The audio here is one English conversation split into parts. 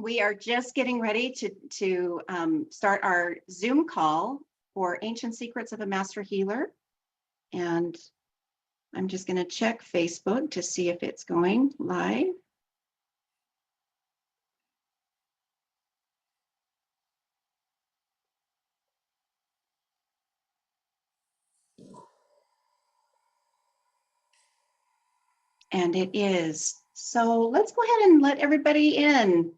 We are just getting ready to start our Zoom call for Ancient Secrets of a Master Healer. And I'm just going to check Facebook to see if it's going live. And it is. So let's go ahead and let everybody in.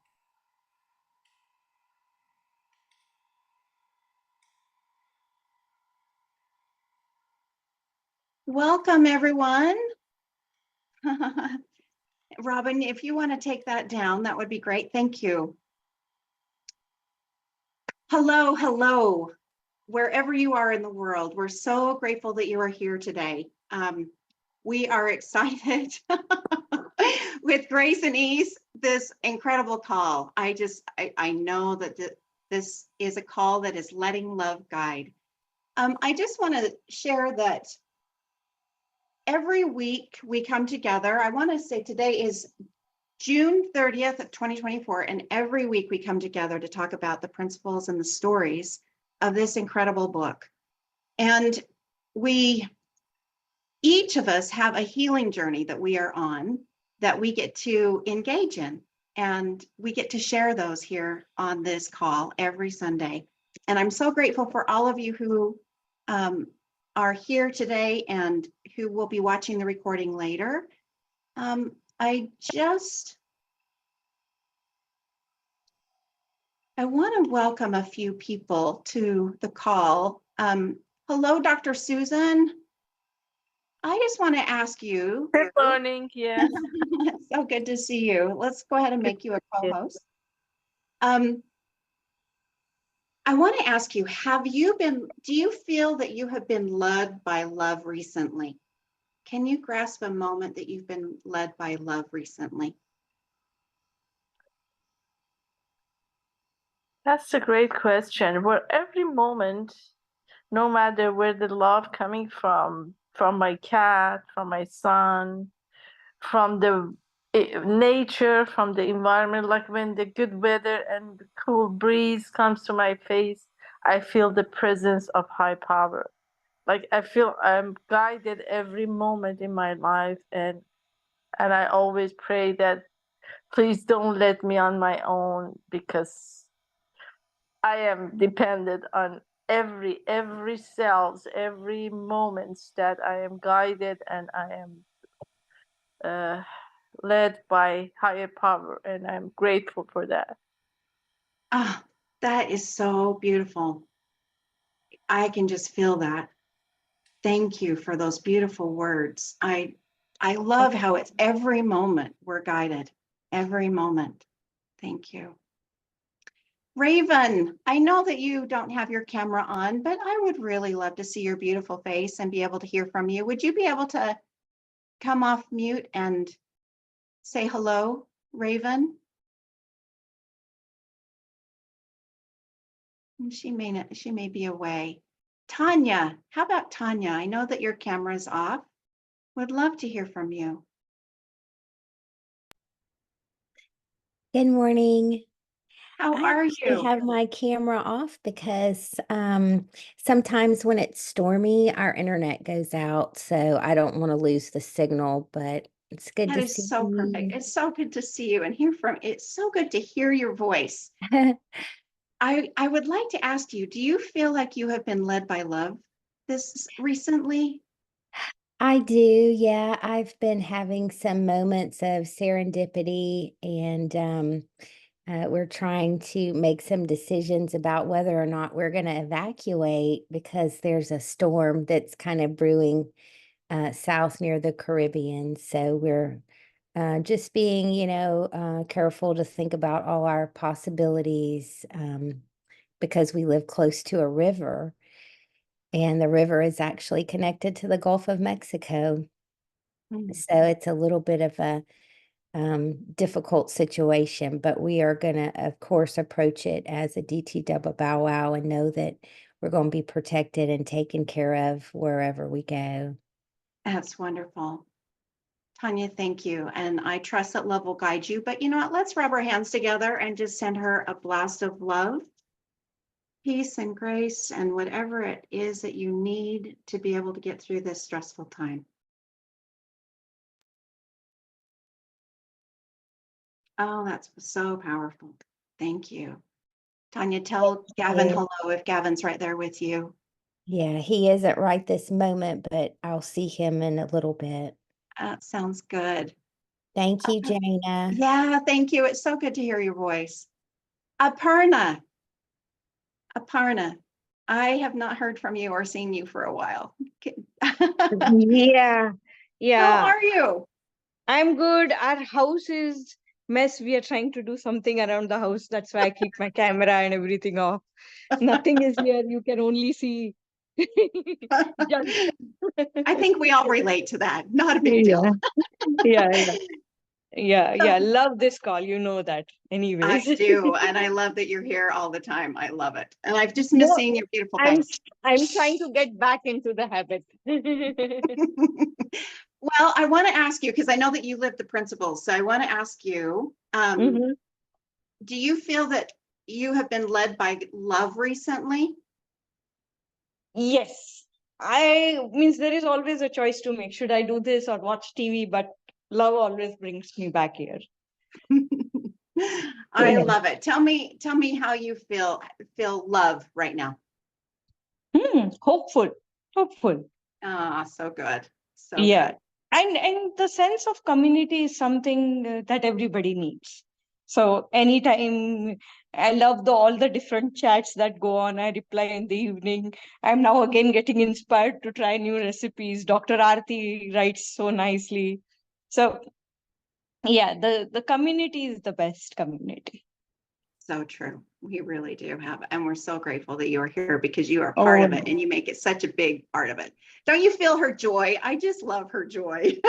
Welcome, everyone. Robin, if you want to take that down, that would be great. Thank you. Hello, hello, wherever you are in the world. We're so grateful that you are here today. We are excited with Grace and Ease, this incredible call. I know that this is a call that is letting love guide. I just want to share that every week we come together. I want to say today is June 30th of 2024, and every week we come together to talk about the principles and the stories of this incredible book. And each of us have a healing journey that we are on that we get to engage in, and we get to share those here on this call every Sunday. And I'm so grateful for all of you who are here today and who will be watching the recording later. I want to welcome a few people to the call. Hello, Dr. Susan. I just want to ask you. Good morning, yes. It's so good to see you. Let's go ahead and make you a co-host. I want to ask you, do you feel that you have been led by love recently? Can you grasp a moment that you've been led by love recently? That's a great question. Where every moment, no matter where the love coming from my cat, from my son, from the nature, from the environment, like when the good weather and the cool breeze comes to my face, I feel the presence of high power. Like I feel I'm guided every moment in my life, and I always pray that please don't let me on my own, because I am dependent on every cells, every moments that I am guided, and I am led by higher power, and I'm grateful for that. Ah, that is so beautiful. I can just feel that. Thank you for those beautiful words. I love how it's every moment we're guided, every moment. Thank you. Raven, I know that you don't have your camera on, but I would really love to see your beautiful face and be able to hear from you. Would you be able to come off mute and say hello, Raven? She may be away. Tanya, how about Tanya? I know that your camera is off. Would love to hear from you. Good morning. How are you? I have my camera off because sometimes when it's stormy, our internet goes out, so I don't want to lose the signal, but it's good That to is see so you. perfect. It's so good to see you and hear from. It's so good to hear your voice. I would like to ask you, do you feel like you have been led by love this recently? I do, yeah. I've been having some moments of serendipity, and we're trying to make some decisions about whether or not we're going to evacuate because there's a storm that's kind of brewing south near the Caribbean. So we're just being, careful to think about all our possibilities because we live close to a river. And the river is actually connected to the Gulf of Mexico. So it's a little bit of a difficult situation, but we are going to, of course, approach it as a DT double bow wow and know that we're going to be protected and taken care of wherever we go. That's wonderful. Tanya, thank you. And I trust that love will guide you. But you know what? Let's rub our hands together and just send her a blast of love, peace, and grace, and whatever it is that you need to be able to get through this stressful time. Oh, that's so powerful. Thank you. Tanya, tell Gavin you. hello if Gavin's right there with you. Yeah, he isn't right this moment, but I'll see him in a little bit. Sounds good. Thank you, Jana. Yeah, thank you. It's so good to hear your voice. Aparna. Aparna, I have not heard from you or seen you for a while. Yeah, How yeah. are you? I'm good. Our house is mess. We are trying to do something around the house. That's why I keep my camera and everything off. Nothing is here. You can only see junk. I think we all relate to that. Not a big Yeah, deal. yeah. Love this call. You know that. I Anyways. do, and I love that you're here all the time. I love it. And I've just No, missed seeing your beautiful I'm face. I'm trying to get back into the habit. Well, I want to ask you, because I know that you live the principles. So I want to ask you, Mhm. do you feel that you have been led by love recently? Yes. I means there is always a choice to make. Should I do this or watch TV? But love always brings me back here. I Yeah. love it. Tell me how you feel love right now. Hopeful. Ah, so good. So Yeah. good. And the sense of community is something that everybody needs. So anytime I love all the different chats that go on, I reply in the evening. I'm now again getting inspired to try new recipes. Dr. Aarti writes so nicely. So yeah, the community is the best community. So true. We really do have, and we're so grateful that you are here because you are part Oh, of it and you make it such a big part of it. Don't you feel her joy? I just love her joy.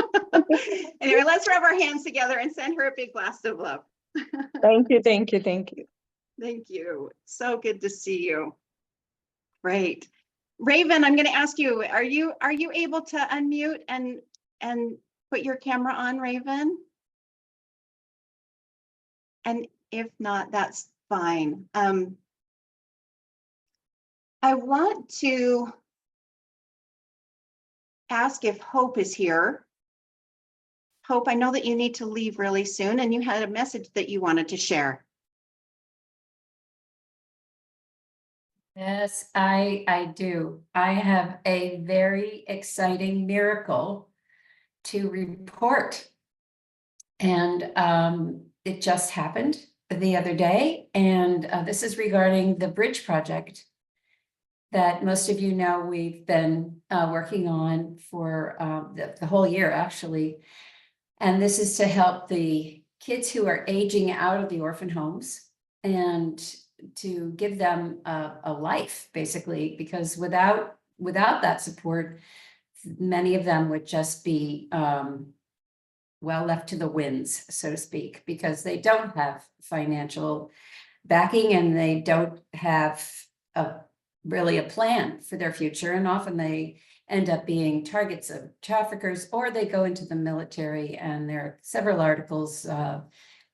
Anyway, let's rub our hands together and send her a big blast of love. thank you. Thank you. So good to see you. Great. Raven, I'm going to ask you, are you able to unmute and put your camera on, Raven? And if not, that's fine. I want to ask if Hope is here. Hope, I know that you need to leave really soon and you had a message that you wanted to share. Yes, I do. I have a very exciting miracle to report. And it just happened the other day. And this is regarding the bridge project that most of you know we've been working on for the whole year, actually. And this is to help the kids who are aging out of the orphan homes and to give them a life, basically, because without that support, many of them would just be well left to the winds, so to speak, because they don't have financial backing and they don't have really a plan for their future. And often they end up being targets of traffickers, or they go into the military. And there are several articles,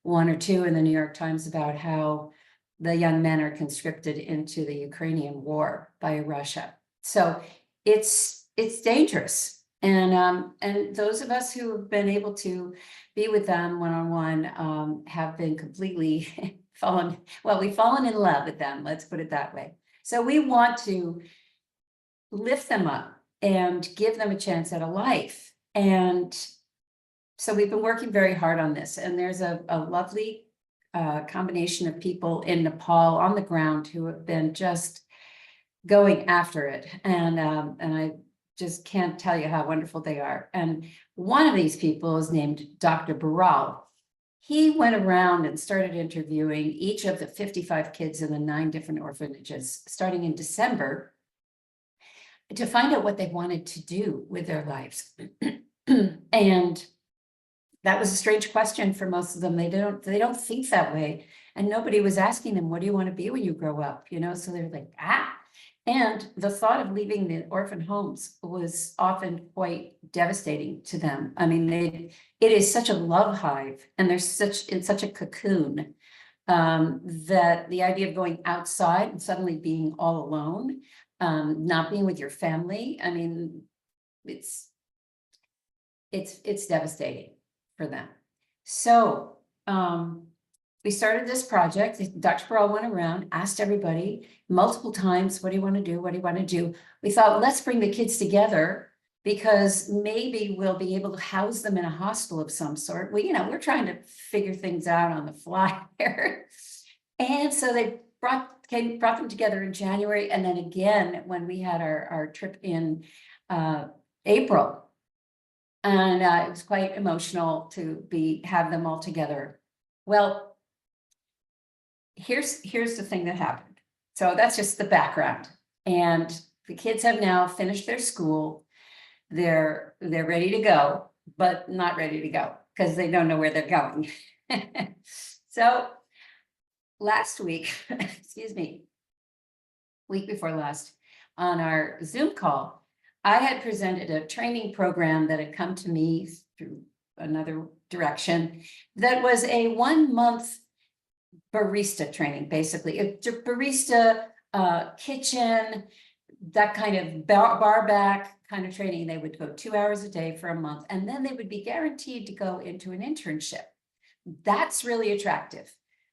one or two in the New York Times, about how the young men are conscripted into the Ukrainian war by Russia. So it's dangerous. And those of us who have been able to be with them one-on-one have been completely we've fallen in love with them, let's put it that way. So we want to lift them up and give them a chance at a life. And so we've been working very hard on this. And there's a lovely combination of people in Nepal on the ground who have been just going after it. And I just can't tell you how wonderful they are. And one of these people is named Dr. Baral. He went around and started interviewing each of the 55 kids in the 9 different orphanages, starting in December, to find out what they wanted to do with their lives. And that was a strange question for most of them. They don't think that way. And nobody was asking them, what do you want to be when you grow up? So they're like, And the thought of leaving the orphan homes was often quite devastating to them. I mean, it is such a love hive, and there's it's such a cocoon, that the idea of going outside and suddenly being all alone, not being with your family, I mean, it's devastating for them. So we started this project. Dr. Pearl went around, asked everybody multiple times, what do you want to do? What do you want to do? We thought, let's bring the kids together, because maybe we'll be able to house them in a hostel of some sort. Well, we're trying to figure things out on the fly here. And so they brought them together in January, and then again when we had our trip in April. And it was quite emotional to have them all together. Well, here's the thing that happened. So that's just the background. And the kids have now finished their school. They're ready to go, but not ready to go because they don't know where they're going. So last week, excuse me, week before last, on our Zoom call, I had presented a training program that had come to me through another direction that was a 1-month barista training, basically. A barista, kitchen, that kind of bar back kind of training. They would go 2 hours a day for a month, and then they would be guaranteed to go into an internship. That's really attractive,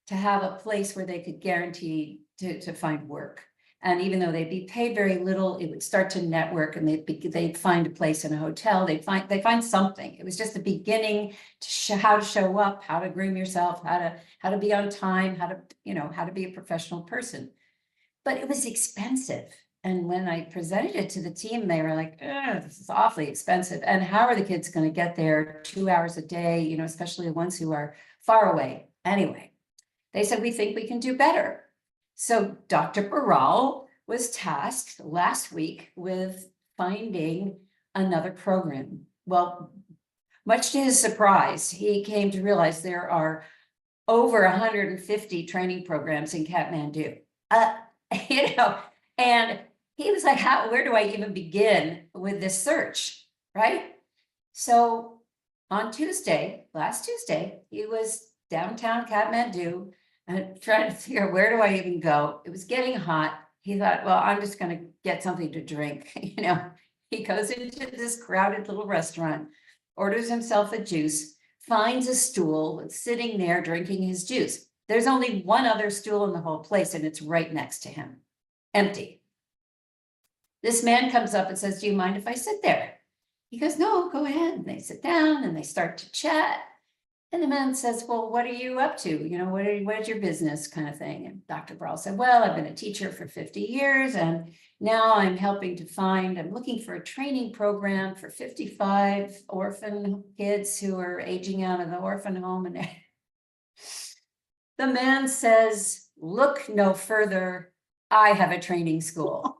to have a place where they could guarantee to find work. And even though they'd be paid very little, it would start to network, and they'd find a place in a hotel. They'd find something. It was just the beginning to how to show up, how to groom yourself, how to be on time, how to be a professional person. But it was expensive. And when I presented it to the team, they were like, this is awfully expensive. And how are the kids going to get there 2 hours a day, especially the ones who are far away? Anyway, they said, we think we can do better. So Dr. Baral was tasked last week with finding another program. Well, much to his surprise, he came to realize there are over 150 training programs in Kathmandu. And he was like, where do I even begin with this search, right? So on last Tuesday, he was downtown Kathmandu and trying to figure out, where do I even go? It was getting hot. He thought, well, I'm just going to get something to drink. He goes into this crowded little restaurant, orders himself a juice, finds a stool, sitting there drinking his juice. There's only one other stool in the whole place, and it's right next to him, empty. This man comes up and says, do you mind if I sit there? He goes, no, go ahead. And they sit down and they start to chat. And the man says, well, what are you up to? What is your business, kind of thing? And Dr. Brawl said, well, I've been a teacher for 50 years. And now I'm looking for a training program for 55 orphan kids who are aging out of the orphan home. And the man says, look no further. I have a training school.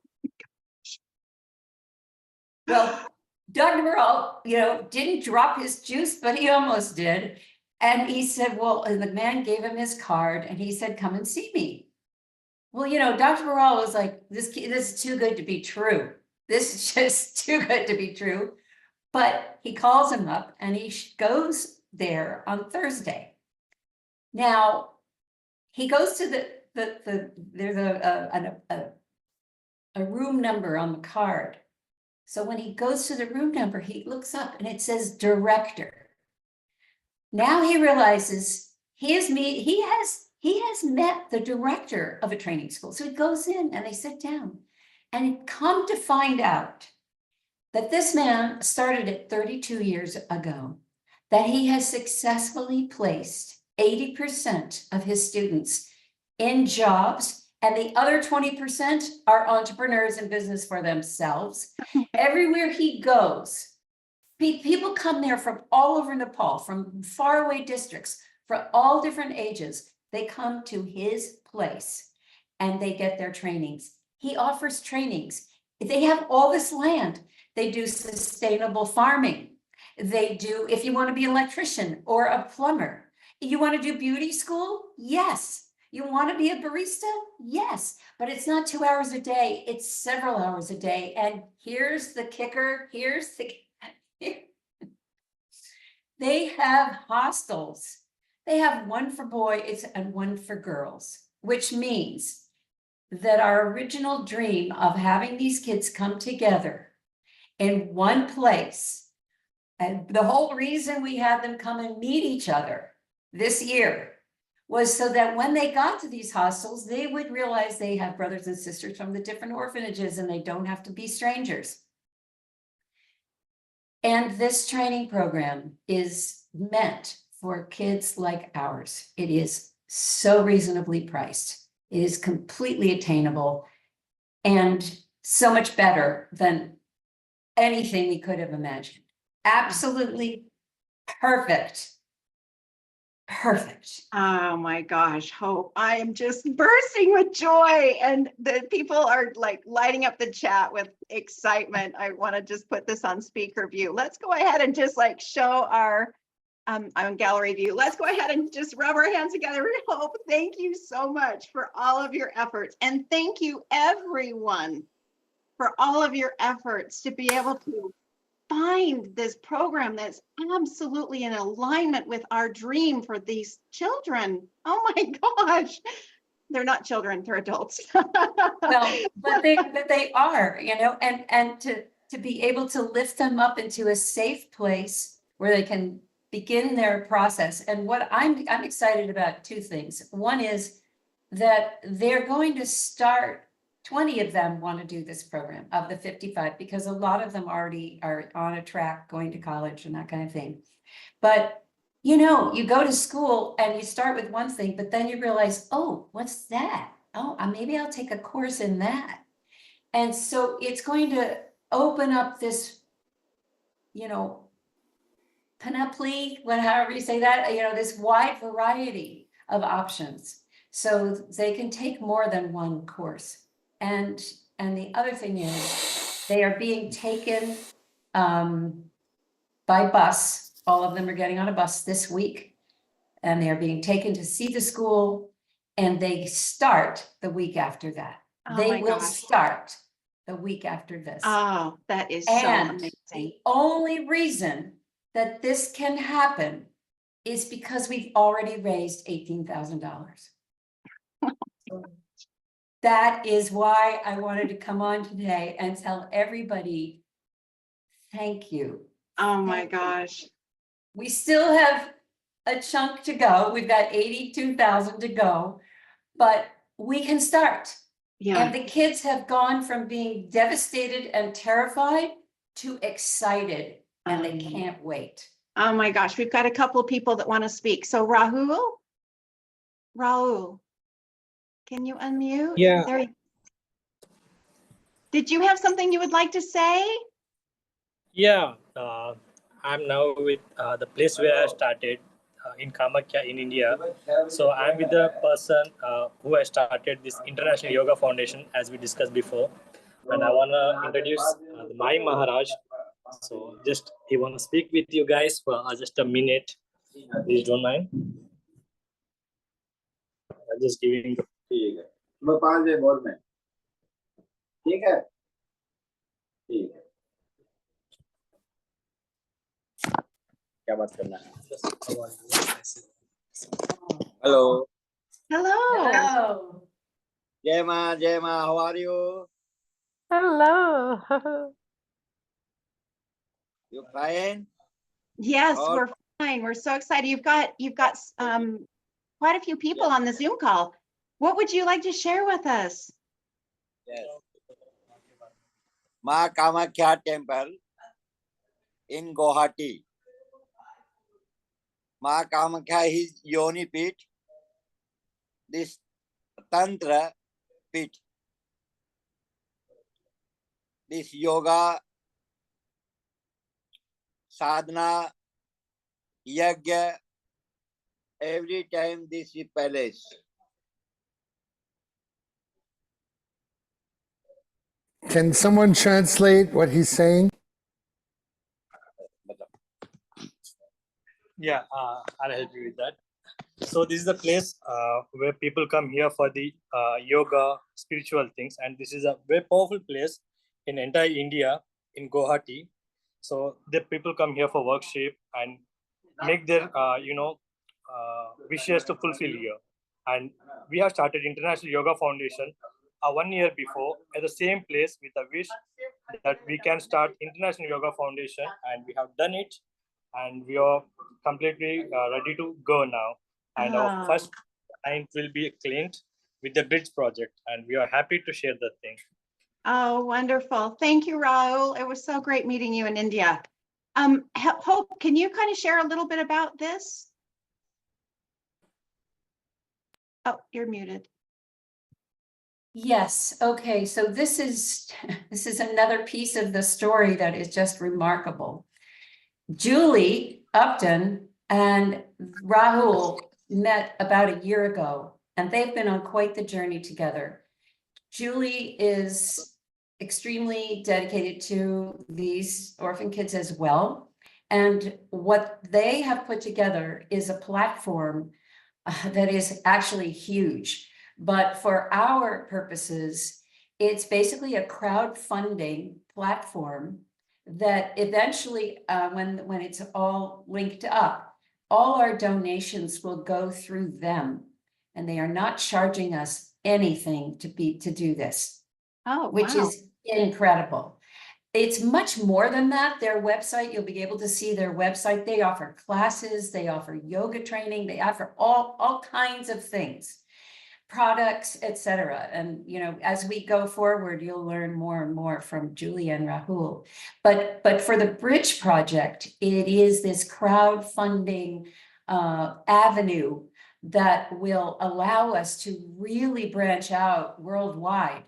Well, Dr. Brawl, didn't drop his juice, but he almost did. And he said, well, and the man gave him his card and he said, come and see me. Well, Dr. Baral was like, this is too good to be true. This is just too good to be true. But he calls him up and he goes there on Thursday. Now, he goes to there's a room number on the card. So when he goes to the room number, he looks up and it says director. Now he realizes he has met the director of a training school. So he goes in and they sit down, and come to find out that this man started it 32 years ago, that he has successfully placed 80% of his students in jobs, and the other 20% are entrepreneurs in business for themselves. Everywhere he goes, people come there from all over Nepal, from faraway districts, from all different ages. They come to his place and they get their trainings. He offers trainings. They have all this land. They do sustainable farming. They do, if you want to be an electrician or a plumber, you want to do beauty school? Yes. You want to be a barista? Yes, but it's not 2 hours a day. It's several hours a day. And here's the kicker. They have hostels. They have one for boys and one for girls, which means that our original dream of having these kids come together in one place, and the whole reason we had them come and meet each other this year was so that when they got to these hostels, they would realize they have brothers and sisters from the different orphanages and they don't have to be strangers. And this training program is meant for kids like ours. It is so reasonably priced. It is completely attainable and so much better than anything we could have imagined. Absolutely perfect. Perfect. Oh my gosh, Hope. I am just bursting with joy. And the people are like lighting up the chat with excitement. I want to just put this on speaker view. Let's go ahead and just like show our on gallery view. Let's go ahead and just rub our hands together. Hope, thank you so much for all of your efforts. And thank you everyone for all of your efforts to be able to find this program that's absolutely in alignment with our dream for these children. Oh my gosh. They're not children, they're adults. Well, but they are, you know, and to be able to lift them up into a safe place where they can begin their process. And what I'm excited about two things. One is that they're going to start, 20 of them want to do this program of the 55, because a lot of them already are on a track going to college and that kind of thing. But you know, you go to school and you start with one thing, but then you realize, oh, what's that? Oh, maybe I'll take a course in that. And so it's going to open up this, you know, panoply, however you say that, you know, this wide variety of options. So they can take more than one course. And the other thing is they are being taken by bus. All of them are getting on a bus this week. And they are being taken to see the school, and they start the week after that. Oh They my will gosh. start the week after this. Oh, that is so And amazing. the only reason that this can happen is because we've already raised $18,000. That is why I wanted to come on today and tell everybody, thank you. Oh my Thank you. gosh. We still have a chunk to go. We've got 82,000 to go, but we can start. Yeah. And the kids have gone from being devastated and terrified to excited, and they can't wait. Oh my gosh, we've got a couple of people that want to speak. So Rahul, can you unmute? Yeah. There you... Did you have something you would like to say? Yeah, I'm now with the place where I started in Kamakya in India. So I'm with the person who has started this International Yoga Foundation, as we discussed before. And I want to introduce my Maharaj. So just he want to speak with you guys for just a minute. Please don't mind. I'm just giving. मैं 5 बजे board में ठीक है क्या बात करना है hello Hello. Hello. जय माँ how are you Hello. you fine Yes, All- we're fine. We're so excited. You've got quite a few people on the Zoom call. What would you like to share with us? yes Ma Kamakya temple in Guwahati. Ma Kamakya is Yoni Pit, this Tantra Pit, this yoga, sadhana, yajna, every time this is palace. Can someone translate what he's saying? Yeah, I'll help you with that. So this is the place where people come here for the yoga, spiritual things, and this is a very powerful place in entire India, in Guwahati. So the people come here for worship and make their wishes to fulfill here. And we have started International Yoga Foundation 1 year before at the same place with a wish that we can start International Yoga Foundation, and we have done it, and we are completely ready to go now. And our first client will be cleaned with the bridge project, and we are happy to share that thing. Oh, wonderful. Thank you, Rahul. It was so great meeting you in India. Hope, can you kind of share a little bit about this? Oh, you're muted. Yes. Okay. So this is another piece of the story that is just remarkable. Julie Upton and Rahul met about a year ago, and they've been on quite the journey together. Julie is extremely dedicated to these orphan kids as well. And what they have put together is a platform that is actually huge. But for our purposes, it's basically a crowdfunding platform that eventually, when it's all linked up, all our donations will go through them, and they are not charging us anything to do this. Oh, which wow. is incredible. It's much more than that. Their website, you'll be able to see their website. They offer classes, they offer yoga training, they offer all kinds of things, products, etc. And as we go forward, you'll learn more and more from Julie and Rahul. But for the Bridge Project, it is this crowdfunding avenue that will allow us to really branch out worldwide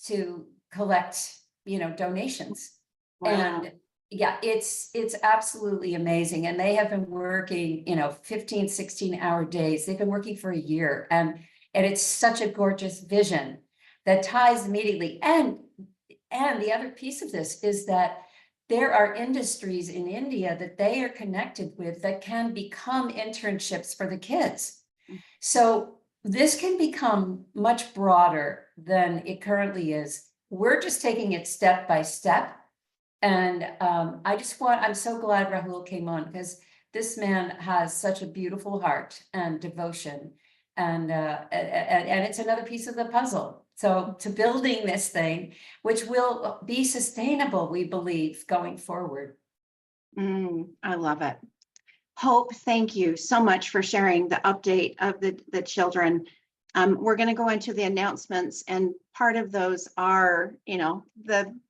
to collect donations. Wow. And yeah, it's absolutely amazing. And they have been working 15, 16-hour days. They've been working for a year, and it's such a gorgeous vision that ties immediately. And the other piece of this is that there are industries in India that they are connected with that can become internships for the kids. So this can become much broader than it currently is. We're just taking it step by step. And I'm so glad Rahul came on, because this man has such a beautiful heart and devotion. And it's another piece of the puzzle. So to building this thing, which will be sustainable, we believe, going forward. I love it. Hope, thank you so much for sharing the update of the children. We're going to go into the announcements, and part of those are,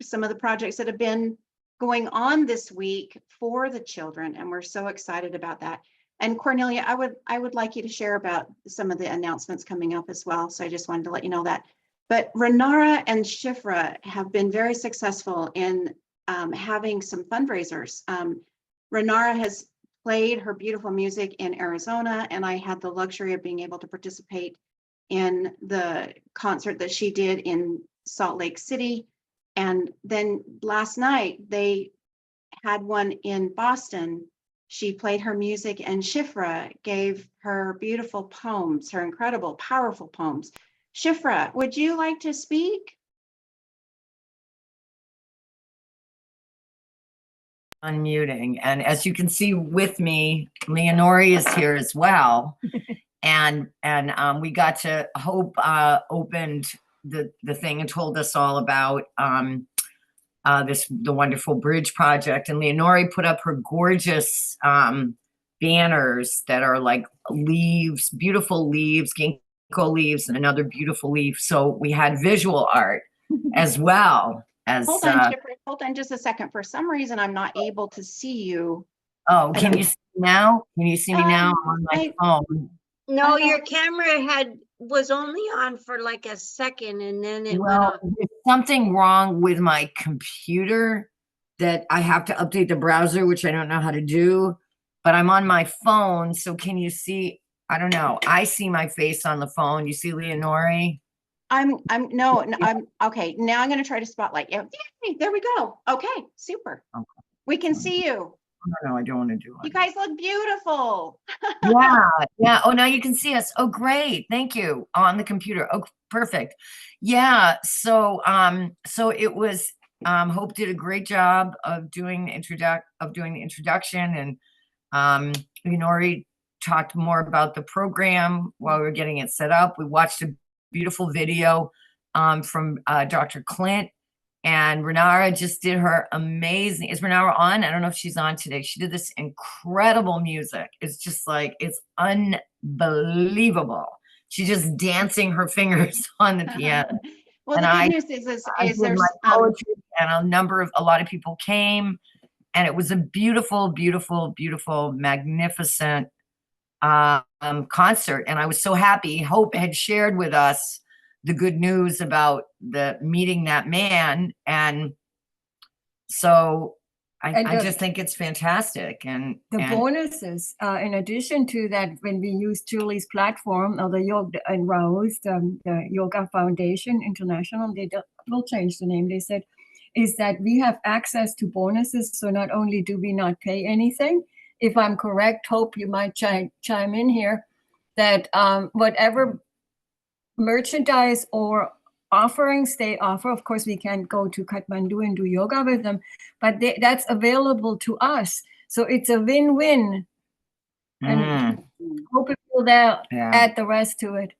some of the projects that have been going on this week for the children, and we're so excited about that. And Cornelia, I would like you to share about some of the announcements coming up as well. So I just wanted to let you know that. But Renara and Shifra have been very successful in having some fundraisers. Renara has played her beautiful music in Arizona, and I had the luxury of being able to participate in the concert that she did in Salt Lake City. And then last night they had one in Boston. She played her music, and Shifra gave her beautiful poems, her incredible, powerful poems. Shifra, would you like to speak? Unmuting. And as you can see with me, Leonori is here as well. and we got to Hope opened the thing and told us all about the wonderful Bridge Project. And Leonori put up her gorgeous banners that are like leaves, beautiful leaves, ginkgo leaves, and another beautiful leaf. So we had visual art as well. Hold on, Shifra, hold on just a second. For some reason, I'm not able to see you. Oh, can you see me now? Can you see me now? I'm on my phone. No, your camera was only on for like a second, and then it went off. There's something wrong with my computer that I have to update the browser, which I don't know how to do, but I'm on my phone. So can you see? I don't know. I see my face on the phone. You see Leonori? I'm okay. Now I'm going to try to spotlight. Yeah, there we go. Okay, super. Okay. We can see you. No, I don't want to do You it. guys look beautiful. Yeah, yeah. Oh, now you can see us. Oh, great. Thank you. On the computer. Oh, perfect. Yeah. So it was Hope did a great job of doing the introduction, and Inori talked more about the program while we were getting it set up. We watched a beautiful video from Dr. Clint, and Renara just did her amazing. Is Renara on? I don't know if she's on today. She did this incredible music. It's just like, it's unbelievable. She's just dancing her fingers on the piano. Well, And the good I news I is did there's my poetry, and a lot of people came, and it was a beautiful, beautiful, beautiful, magnificent concert. And I was so happy. Hope had shared with us the good news about the meeting that man. And so I just think it's fantastic. And the and bonuses, in addition to that, when we use Julie's platform or the Yoga and Rose, the Yoga Foundation International, will change the name, they said, is that we have access to bonuses. So not only do we not pay anything, if I'm correct, Hope, you might chime in here, that whatever merchandise or offerings they offer, of course, we can't go to Kathmandu and do yoga with them, but that's available to us. So it's a win-win. And Hope it will add the rest to it.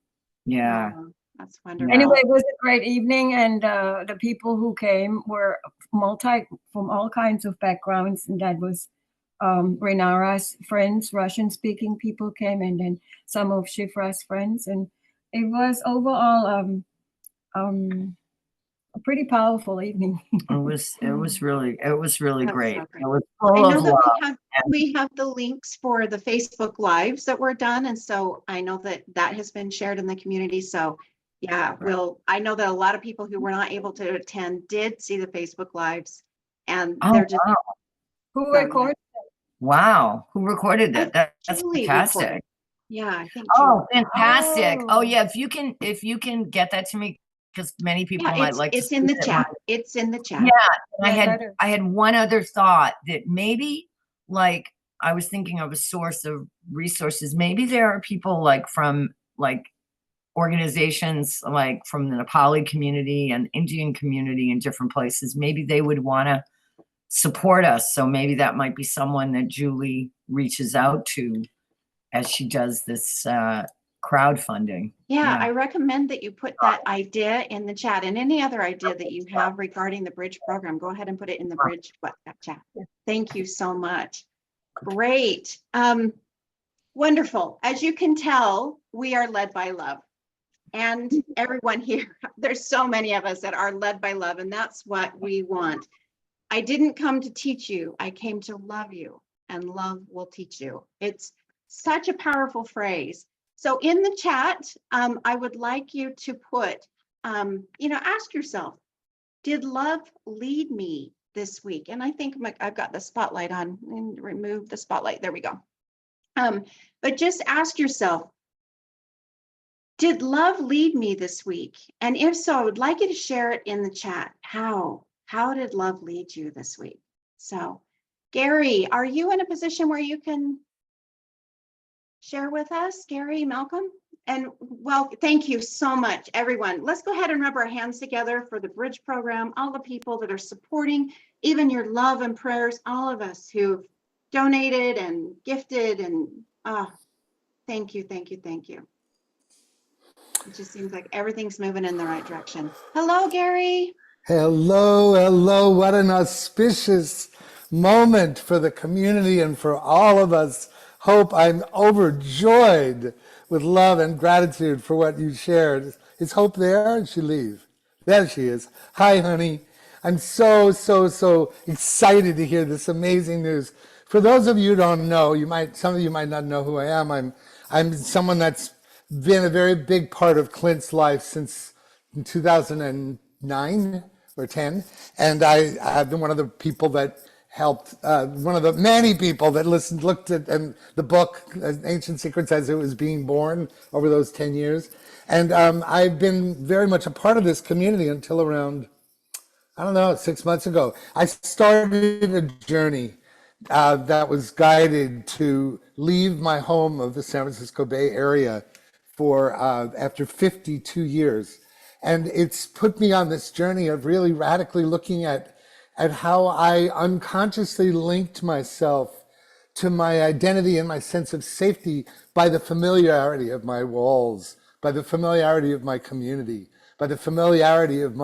yeah. Oh, that's wonderful. Anyway, it was a great evening, and the people who came were from all kinds of backgrounds, and that was Renara's friends, Russian-speaking people came, and then some of Shifra's friends, and it was overall a pretty powerful evening. It was really That's great. so great. It was I full know of that love. we have the links for the Facebook Lives that were done, and so I know that has been shared in the community. So yeah, I know that a lot of people who were not able to attend did see the Facebook Lives, and Oh, they're just wow. Who so, recorded? Wow. Who recorded that? That's Julie fantastic. recorded. Yeah, I think Oh, Julie. fantastic. Oh, Oh. yeah. If you can get that to me, because many people Yeah, might like to it's in the see it. chat. It's in the chat. Yeah. And Yeah, I had one other thought, that maybe, like, I was thinking of a source of resources. Maybe there are people like from like organizations like from the Nepali community and Indian community in different places. Maybe they would want to support us. So maybe that might be someone that Julie reaches out to as she does this crowdfunding. Yeah, I recommend that you put that idea in the chat, and any other idea that you have regarding the Bridge program, go ahead and put it in the Bridge chat. Thank you so much. Great. Wonderful. As you can tell, we are led by love. And everyone here, there's so many of us that are led by love, and that's what we want. I didn't come to teach you, I came to love you, and love will teach you. It's such a powerful phrase. So in the chat, I would like you to put, ask yourself, did love lead me this week? And I think I've got the spotlight on, and remove the spotlight. There we go. But just ask yourself, did love lead me this week? And if so, I would like you to share it in the chat. How did love lead you this week? So, Gary, are you in a position where you can share with us, Gary, Malcolm? And well, thank you so much, everyone. Let's go ahead and rub our hands together for the Bridge program, all the people that are supporting, even your love and prayers, all of us who've donated and gifted, and thank you, thank you, thank you. It just seems like everything's moving in the right direction. Hello, Gary. Hello. What an auspicious moment for the community and for all of us. Hope, I'm overjoyed with love and gratitude for what you shared. Is Hope there? Did she leave? There she is. Hi, honey. I'm so excited to hear this amazing news. For those of you who don't know, some of you might not know who I am. I'm someone that's been a very big part of Clint's life since 2009 or 10. And I've been one of the people that helped, one of the many people that looked at the book, Ancient Secrets, as it was being born over those 10 years. And I've been very much a part of this community until around, I don't know, 6 months ago. I started a journey that was guided to leave my home of the San Francisco Bay Area for after 52 years. And it's put me on this journey of really radically looking at how I unconsciously linked myself to my identity and my sense of safety by the familiarity of my walls, by the familiarity of my community, by the familiarity of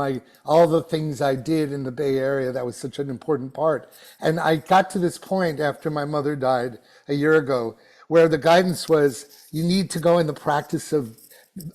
all the things I did in the Bay Area. That was such an important part. And I got to this point after my mother died a year ago, where the guidance was, you need to go in the practice of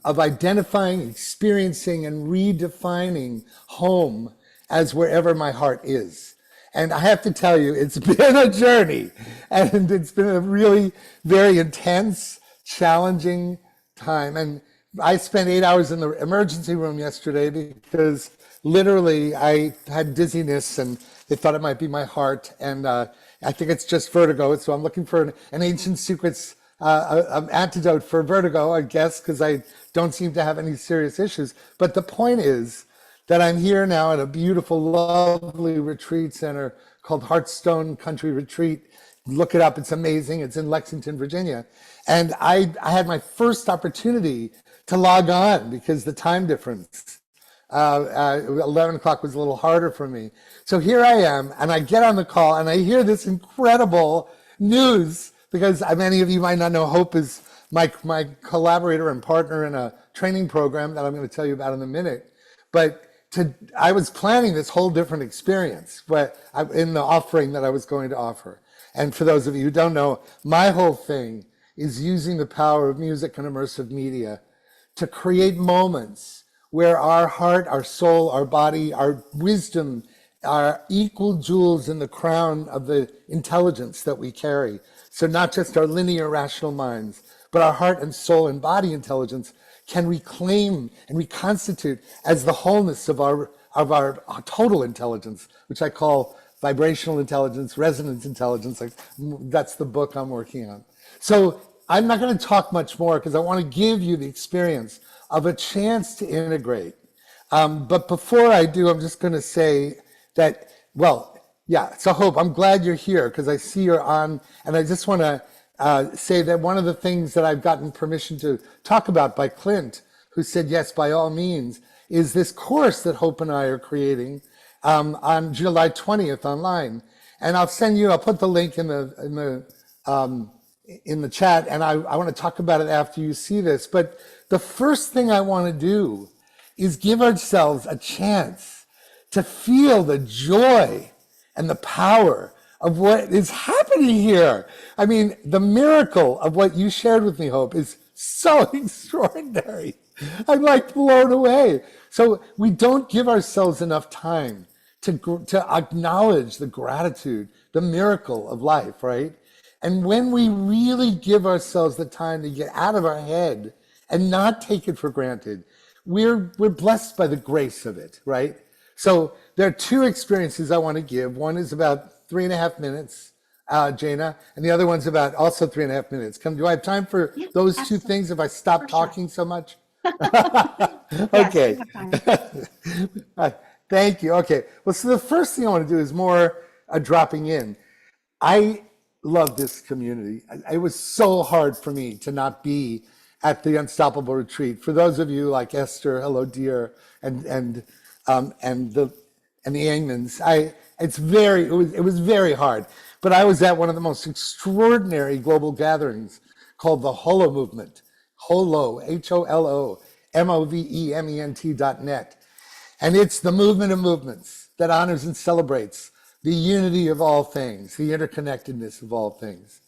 identifying, experiencing, and redefining home as wherever my heart is. And I have to tell you, it's been a journey, and it's been a really very intense, challenging time. And I spent 8 hours in the emergency room yesterday because literally I had dizziness and they thought it might be my heart. And I think it's just vertigo. So I'm looking for an ancient secrets antidote for vertigo, I guess, because I don't seem to have any serious issues. But the point is that I'm here now at a beautiful, lovely retreat center called Heartstone Country Retreat. Look it up, it's amazing. It's in Lexington, Virginia. And I had my first opportunity to log on because the time difference. 11 o'clock was a little harder for me. So here I am, and I get on the call, and I hear this incredible news, because many of you might not know, Hope is my collaborator and partner in a training program that I'm going to tell you about in a minute. But I was planning this whole different experience in the offering that I was going to offer. And for those of you who don't know, my whole thing is using the power of music and immersive media to create moments where our heart, our soul, our body, our wisdom are equal jewels in the crown of the intelligence that we carry. So not just our linear rational minds, but our heart and soul and body intelligence can reclaim and reconstitute as the wholeness of our total intelligence, which I call vibrational intelligence, resonance intelligence. That's the book I'm working on. So I'm not going to talk much more because I want to give you the experience of a chance to integrate. But before I do, I'm just going to say that, so Hope, I'm glad you're here because I see you're on, and I just want to say that one of the things that I've gotten permission to talk about by Clint, who said, yes, by all means, is this course that Hope and I are creating on July 20th online. And I'll put the link in the chat, and I want to talk about it after you see this. But the first thing I want to do is give ourselves a chance to feel the joy and the power of what is happening here. I mean, the miracle of what you shared with me, Hope, is so extraordinary. I'm like blown away. So we don't give ourselves enough time to acknowledge the gratitude, the miracle of life, right? And when we really give ourselves the time to get out of our head and not take it for granted, we're blessed by the grace of it, right? So there are two experiences I want to give. One is about 3.5 minutes, Jaina, and the other one's about also 3.5 minutes. Do I have time for those two things if I stop talking so much? Okay. Thank you. Okay. Well, so the first thing I want to do is more dropping in. I love this community. It was so hard for me to not be at the Unstoppable Retreat. For those of you like Esther, hello dear, and the Angmans, it was very hard. But I was at one of the most extraordinary global gatherings called the Holo Movement, Holo, Holo, movement.net. And it's the movement of movements that honors and celebrates the unity of all things, the interconnectedness of all things.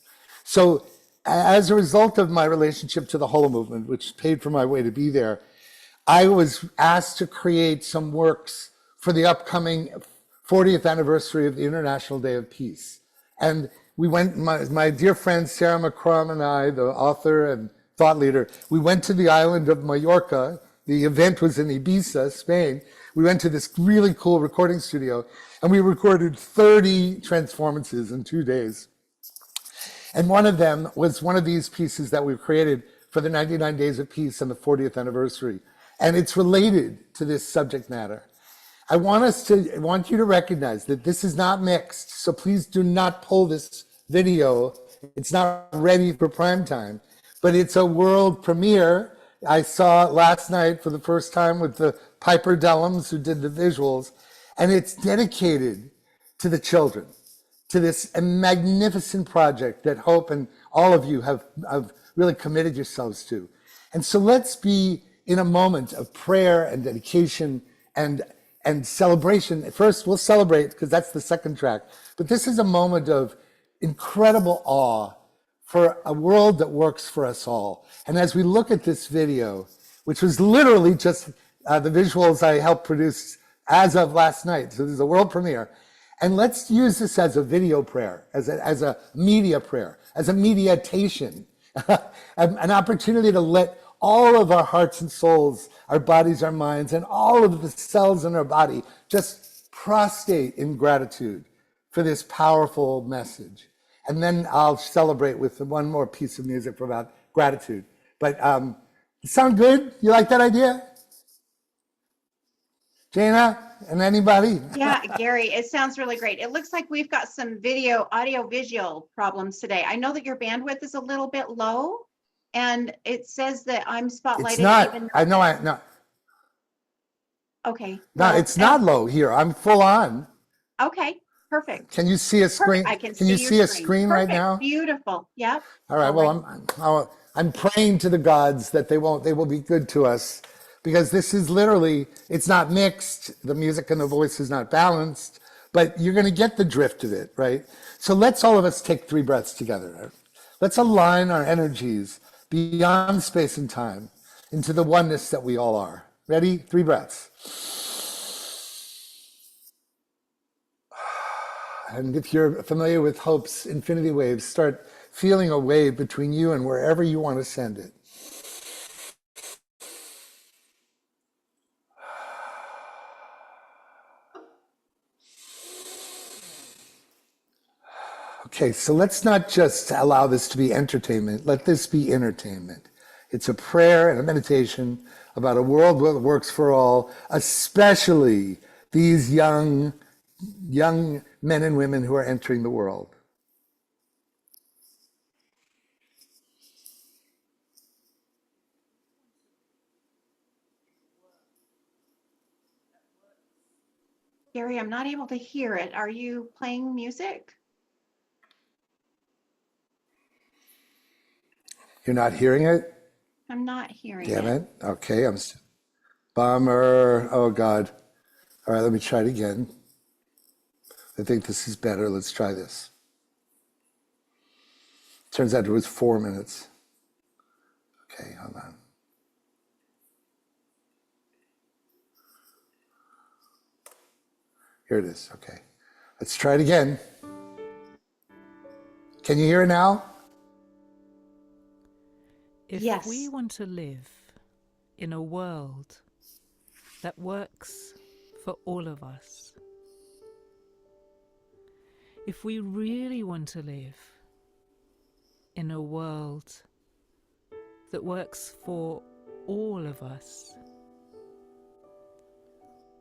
So as a result of my relationship to the Holo Movement, which paid for my way to be there, I was asked to create some works for the upcoming 40th anniversary of the International Day of Peace. And we went, my dear friend Sarah McCrum and I, the author and thought leader, we went to the island of Mallorca. The event was in Ibiza, Spain. We went to this really cool recording studio and we recorded 30 transformances in 2 days. And one of them was one of these pieces that we created for the 99 Days of Peace and the 40th anniversary. And it's related to this subject matter. I want you to recognize that this is not mixed. So please do not pull this video. It's not ready for prime time, but it's a world premiere. I saw it last night for the first time with the Piper Dellums who did the visuals, and it's dedicated to the children, to this magnificent project that Hope and all of you have really committed yourselves to. And so let's be in a moment of prayer and dedication and celebration. First, we'll celebrate because that's the second track. But this is a moment of incredible awe for a world that works for us all. And as we look at this video, which was literally just the visuals I helped produce as of last night, so this is a world premiere, and let's use this as a video prayer, as a media prayer, as a meditation, an opportunity to let all of our hearts and souls, our bodies, our minds, and all of the cells in our body just prostrate in gratitude for this powerful message. And then I'll celebrate with one more piece of music about gratitude. But sound good? You like that idea? Jana and anybody? Yeah, Gary, it sounds really great. It looks like we've got some audio visual problems today. I know that your bandwidth is a little bit low, and it says that I'm spotlighted. It's not. Even I know. No. Okay. No, Well, it's not low here. I'm full on. Okay. Perfect. Can you see a screen? Perfect. I can you see see your a screen right now? Beautiful. Yep. All right. Well, I'm praying to the gods that they will be good to us, because this is literally, it's not mixed. The music and the voice is not balanced, but you're going to get the drift of it, right? So let's all of us take 3 breaths together. Let's align our energies beyond space and time into the oneness that we all are. Ready? 3 breaths. And if you're familiar with Hope's infinity waves, start feeling a wave between you and wherever you want to send it. Okay, so let's not just allow this to be entertainment. Let this be entertainment. It's a prayer and a meditation about a world that works for all, especially these young men and women who are entering the world. Gary, I'm not able to hear it. Are you playing music? You're not hearing it? I'm not hearing Damn it. it. Okay, bummer. Oh God. All right, let me try it again. I think this is better. Let's try this. Turns out it was 4 minutes. Okay, hold on. Here it is. Okay. Let's try it again. Can you hear it now? If Yes. we want to live in a world that works for all of us, if we really want to live in a world that works for all of us,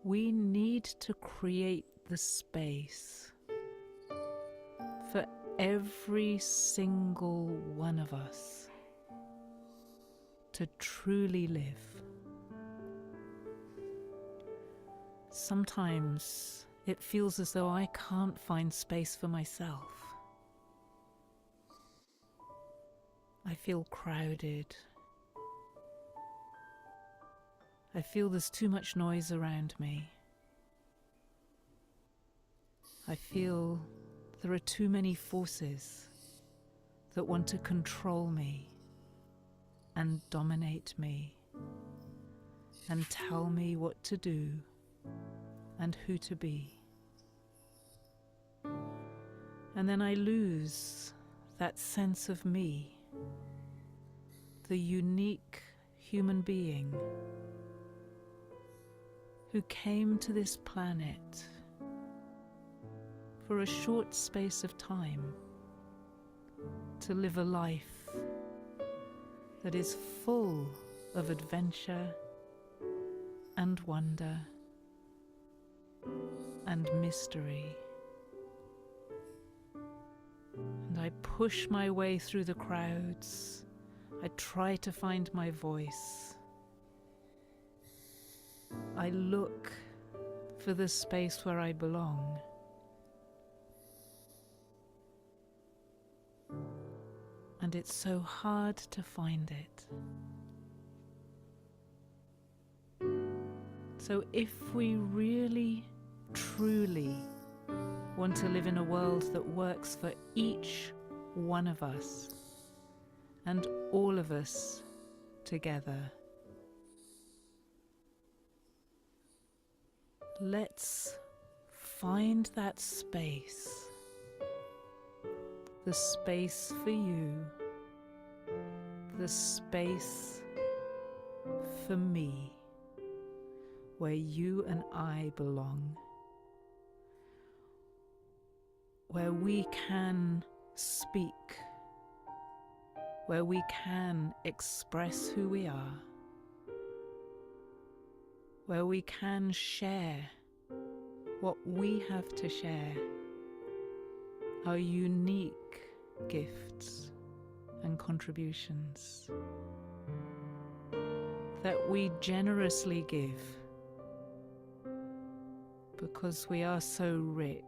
we need to create the space for every single one of us to truly live. Sometimes it feels as though I can't find space for myself. I feel crowded. I feel there's too much noise around me. I feel there are too many forces that want to control me and dominate me and tell me what to do and who to be. And then I lose that sense of me, the unique human being who came to this planet for a short space of time to live a life that is full of adventure and wonder and mystery. And I push my way through the crowds. I try to find my voice. I look for the space where I belong. And it's so hard to find it. So if we really, truly want to live in a world that works for each one of us and all of us together, let's find that space. The space for you. The space for me, where you and I belong. Where we can speak. Where we can express who we are. Where we can share what we have to share, our unique gifts and contributions, that we generously give because we are so rich.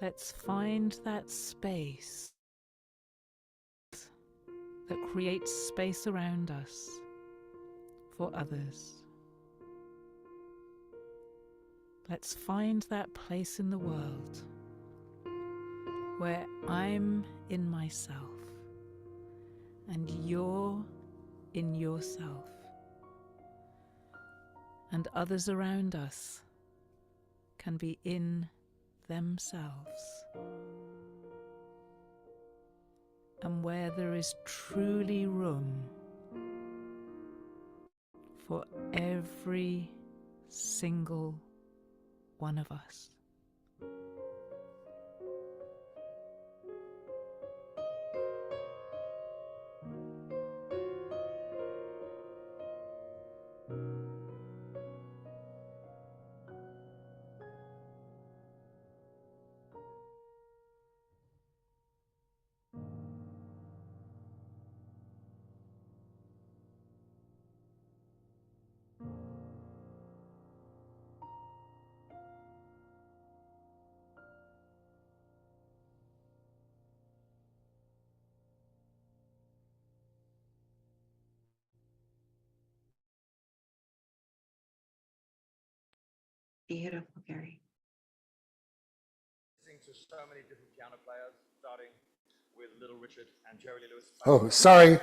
Let's find that space that creates space around us for others. Let's find that place in the world where I'm in myself and you're in yourself, and others around us can be in themselves, and where there is truly room for every single one of us. Beautiful, Gary. To so many different piano players, starting with Little Richard and Jerry Lee Lewis. Oh, sorry.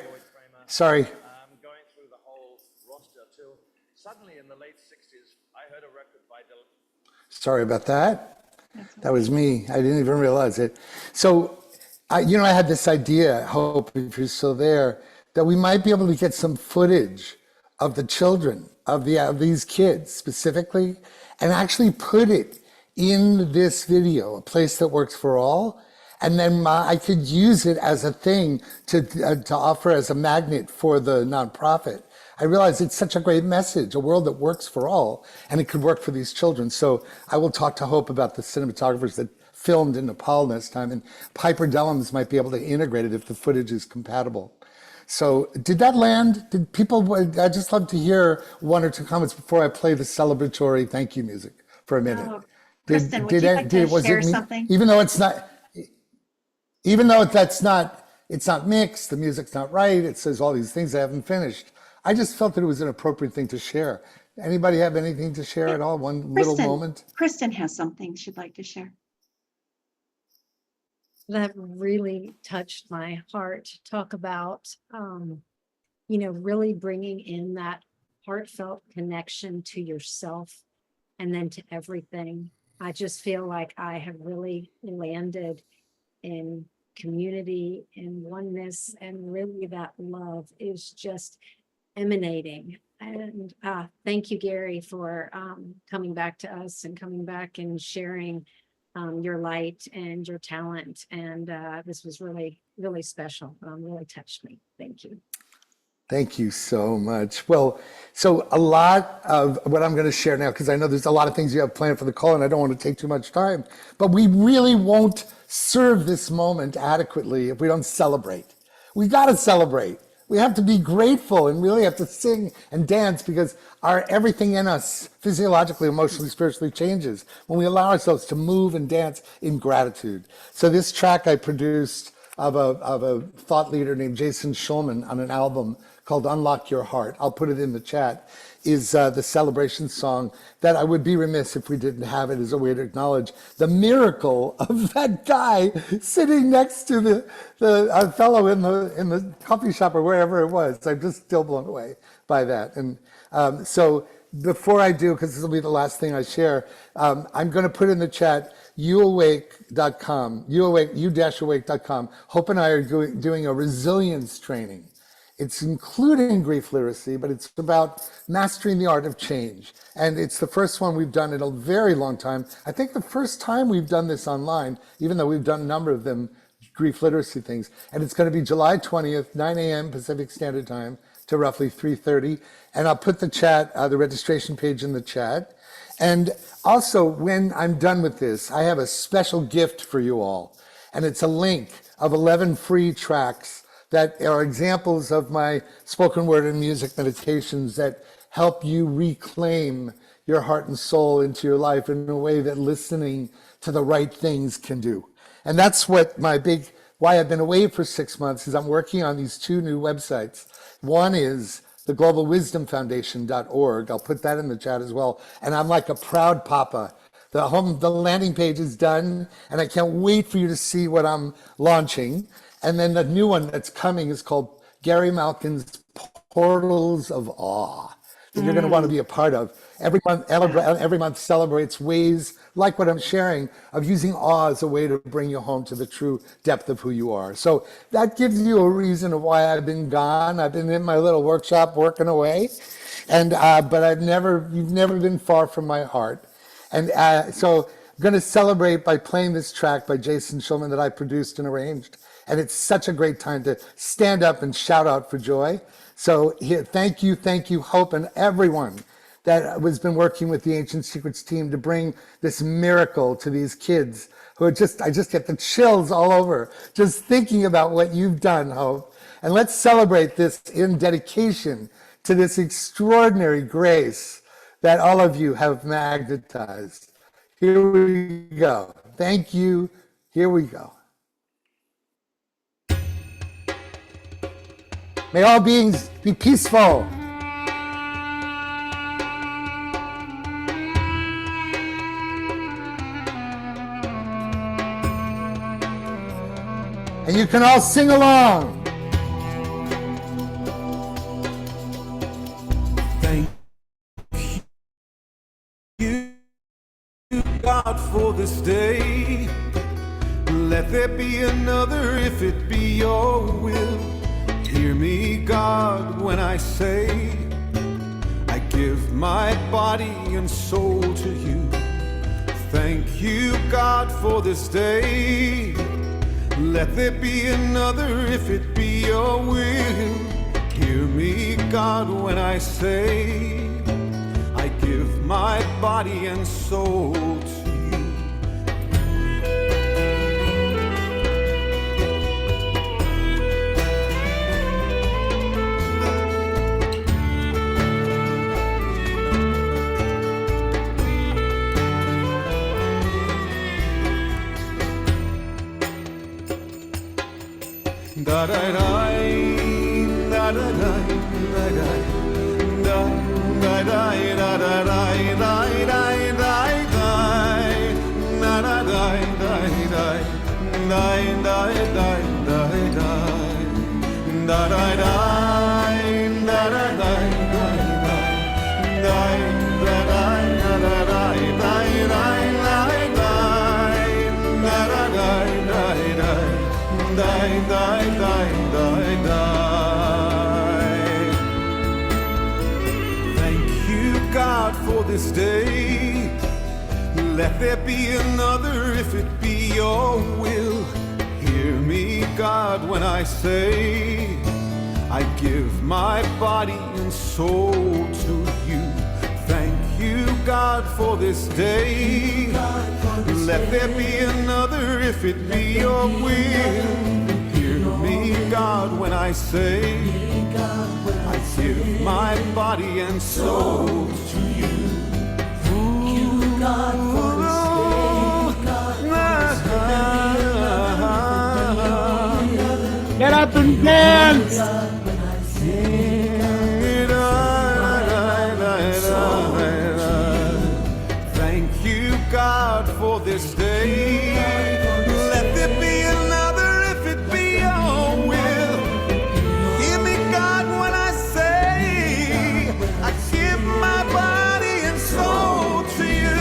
Sorry. Going through the whole roster till suddenly in the late 60s, I heard a record by Dylan. Sorry about that. That was me. I didn't even realize it. So, I had this idea, Hope, if you're still there, that we might be able to get some footage of the children, of these kids specifically, and actually put it in this video, a place that works for all. And then I could use it as a thing to offer as a magnet for the nonprofit. I realize it's such a great message, a world that works for all, and it could work for these children. So I will talk to Hope about the cinematographers that filmed in Nepal next time, and Piper Dellums might be able to integrate it if the footage is compatible. So did that land? Did people, I just love to hear one or two comments before I play the celebratory thank you music for a minute. Oh, Kristin, would you like to Was share it me? something? Even though it's not it's not mixed, the music's not right, it says all these things I haven't finished. I just felt that it was an appropriate thing to share. Anybody have anything to share at all? One little moment? Kristin has something she'd like to share. That really touched my heart to talk about, really bringing in that heartfelt connection to yourself and then to everything. I just feel like I have really landed in community and oneness, and really that love is just emanating. And thank you, Gary, for coming back to us and coming back and sharing your light and your talent. And this was really, really special. Really touched me. Thank you. Thank you so much. Well, so a lot of what I'm going to share now, because I know there's a lot of things you have planned for the call and I don't want to take too much time, but we really won't serve this moment adequately if we don't celebrate. We got to celebrate. We have to be grateful and really have to sing and dance because our everything in us, physiologically, emotionally, spiritually, changes when we allow ourselves to move and dance in gratitude. So this track I produced of a thought leader named Jason Schulman on an album called Unlock Your Heart. I'll put it in the chat, is the celebration song that I would be remiss if we didn't have it as a way to acknowledge the miracle of that guy sitting next to the fellow in the coffee shop or wherever it was. I'm just still blown away by that. And so before I do, because this will be the last thing I share, I'm going to put in the chat youawake.com, you-awake.com. Hope and I are doing a resilience training. It's including grief literacy, but it's about mastering the art of change. And it's the first one we've done in a very long time. I think the first time we've done this online, even though we've done a number of them, grief literacy things. And it's going to be July 20th, 9 a.m. Pacific Standard Time to roughly 3:30. And I'll put the registration page in the chat. And also, when I'm done with this, I have a special gift for you all. And it's a link of 11 free tracks that are examples of my spoken word and music meditations that help you reclaim your heart and soul into your life in a way that listening to the right things can do. And that's what why I've been away for 6 months is I'm working on these 2 new websites. One is the globalwisdomfoundation.org. I'll put that in the chat as well. And I'm like a proud papa. The landing page is done, and I can't wait for you to see what I'm launching. And then the new one that's coming is called Gary Malkin's Portals of Awe that you're going to want to be a part of. Every month celebrates ways, like what I'm sharing, of using awe as a way to bring you home to the true depth of who you are. So that gives you a reason of why I've been gone. I've been in my little workshop working away, and but you've never been far from my heart. And so I'm going to celebrate by playing this track by Jason Schulman that I produced and arranged. And it's such a great time to stand up and shout out for joy. So here, thank you, Hope, and everyone that has been working with the Ancient Secrets team to bring this miracle to these kids who are I just get the chills all over just thinking about what you've done, Hope. And let's celebrate this in dedication to this extraordinary grace that all of you have magnetized. Here we go. Thank you. Here we go. May all beings be peaceful. And you can all sing along. Thank you, God, for this day. Let there be another if it be your will. Hear me, God, when I say I give my body and soul to you. Thank you, God, for this day. Let there be another if it be your will. Hear me, God, when I say I give my body and soul to you. Da da da da da da da da da da da da Thank you, God, for this day. Let there be another if it be your will. Hear me, God, when I say I give my body and soul to you. Thank you, God, for this day. Let there be another if it be your will. Hear me, God, when I say, I give my body and soul to you. Ooh, God, for this day. Get up and dance! Thank you, God, for this day. Let there be another if it be your will. Hear me, God, when I say, I give my body and soul to you.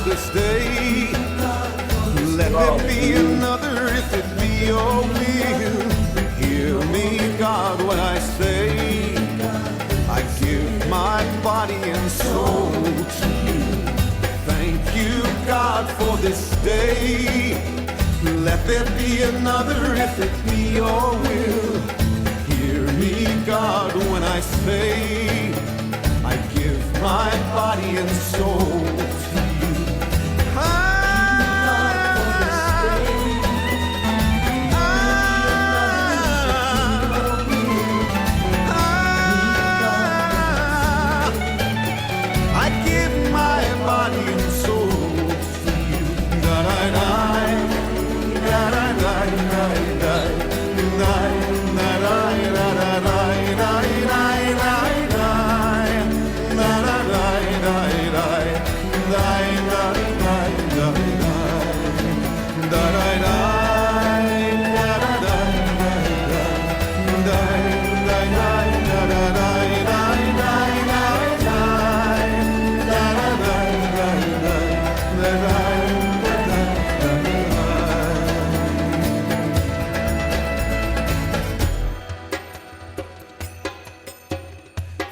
This day, let there be another if it be your will. Hear me, God, when I say, I give my body and soul to you. Thank you, God, for this day. Let there be another if it be your will. Hear me, God, when I say, I give my body and soul to you.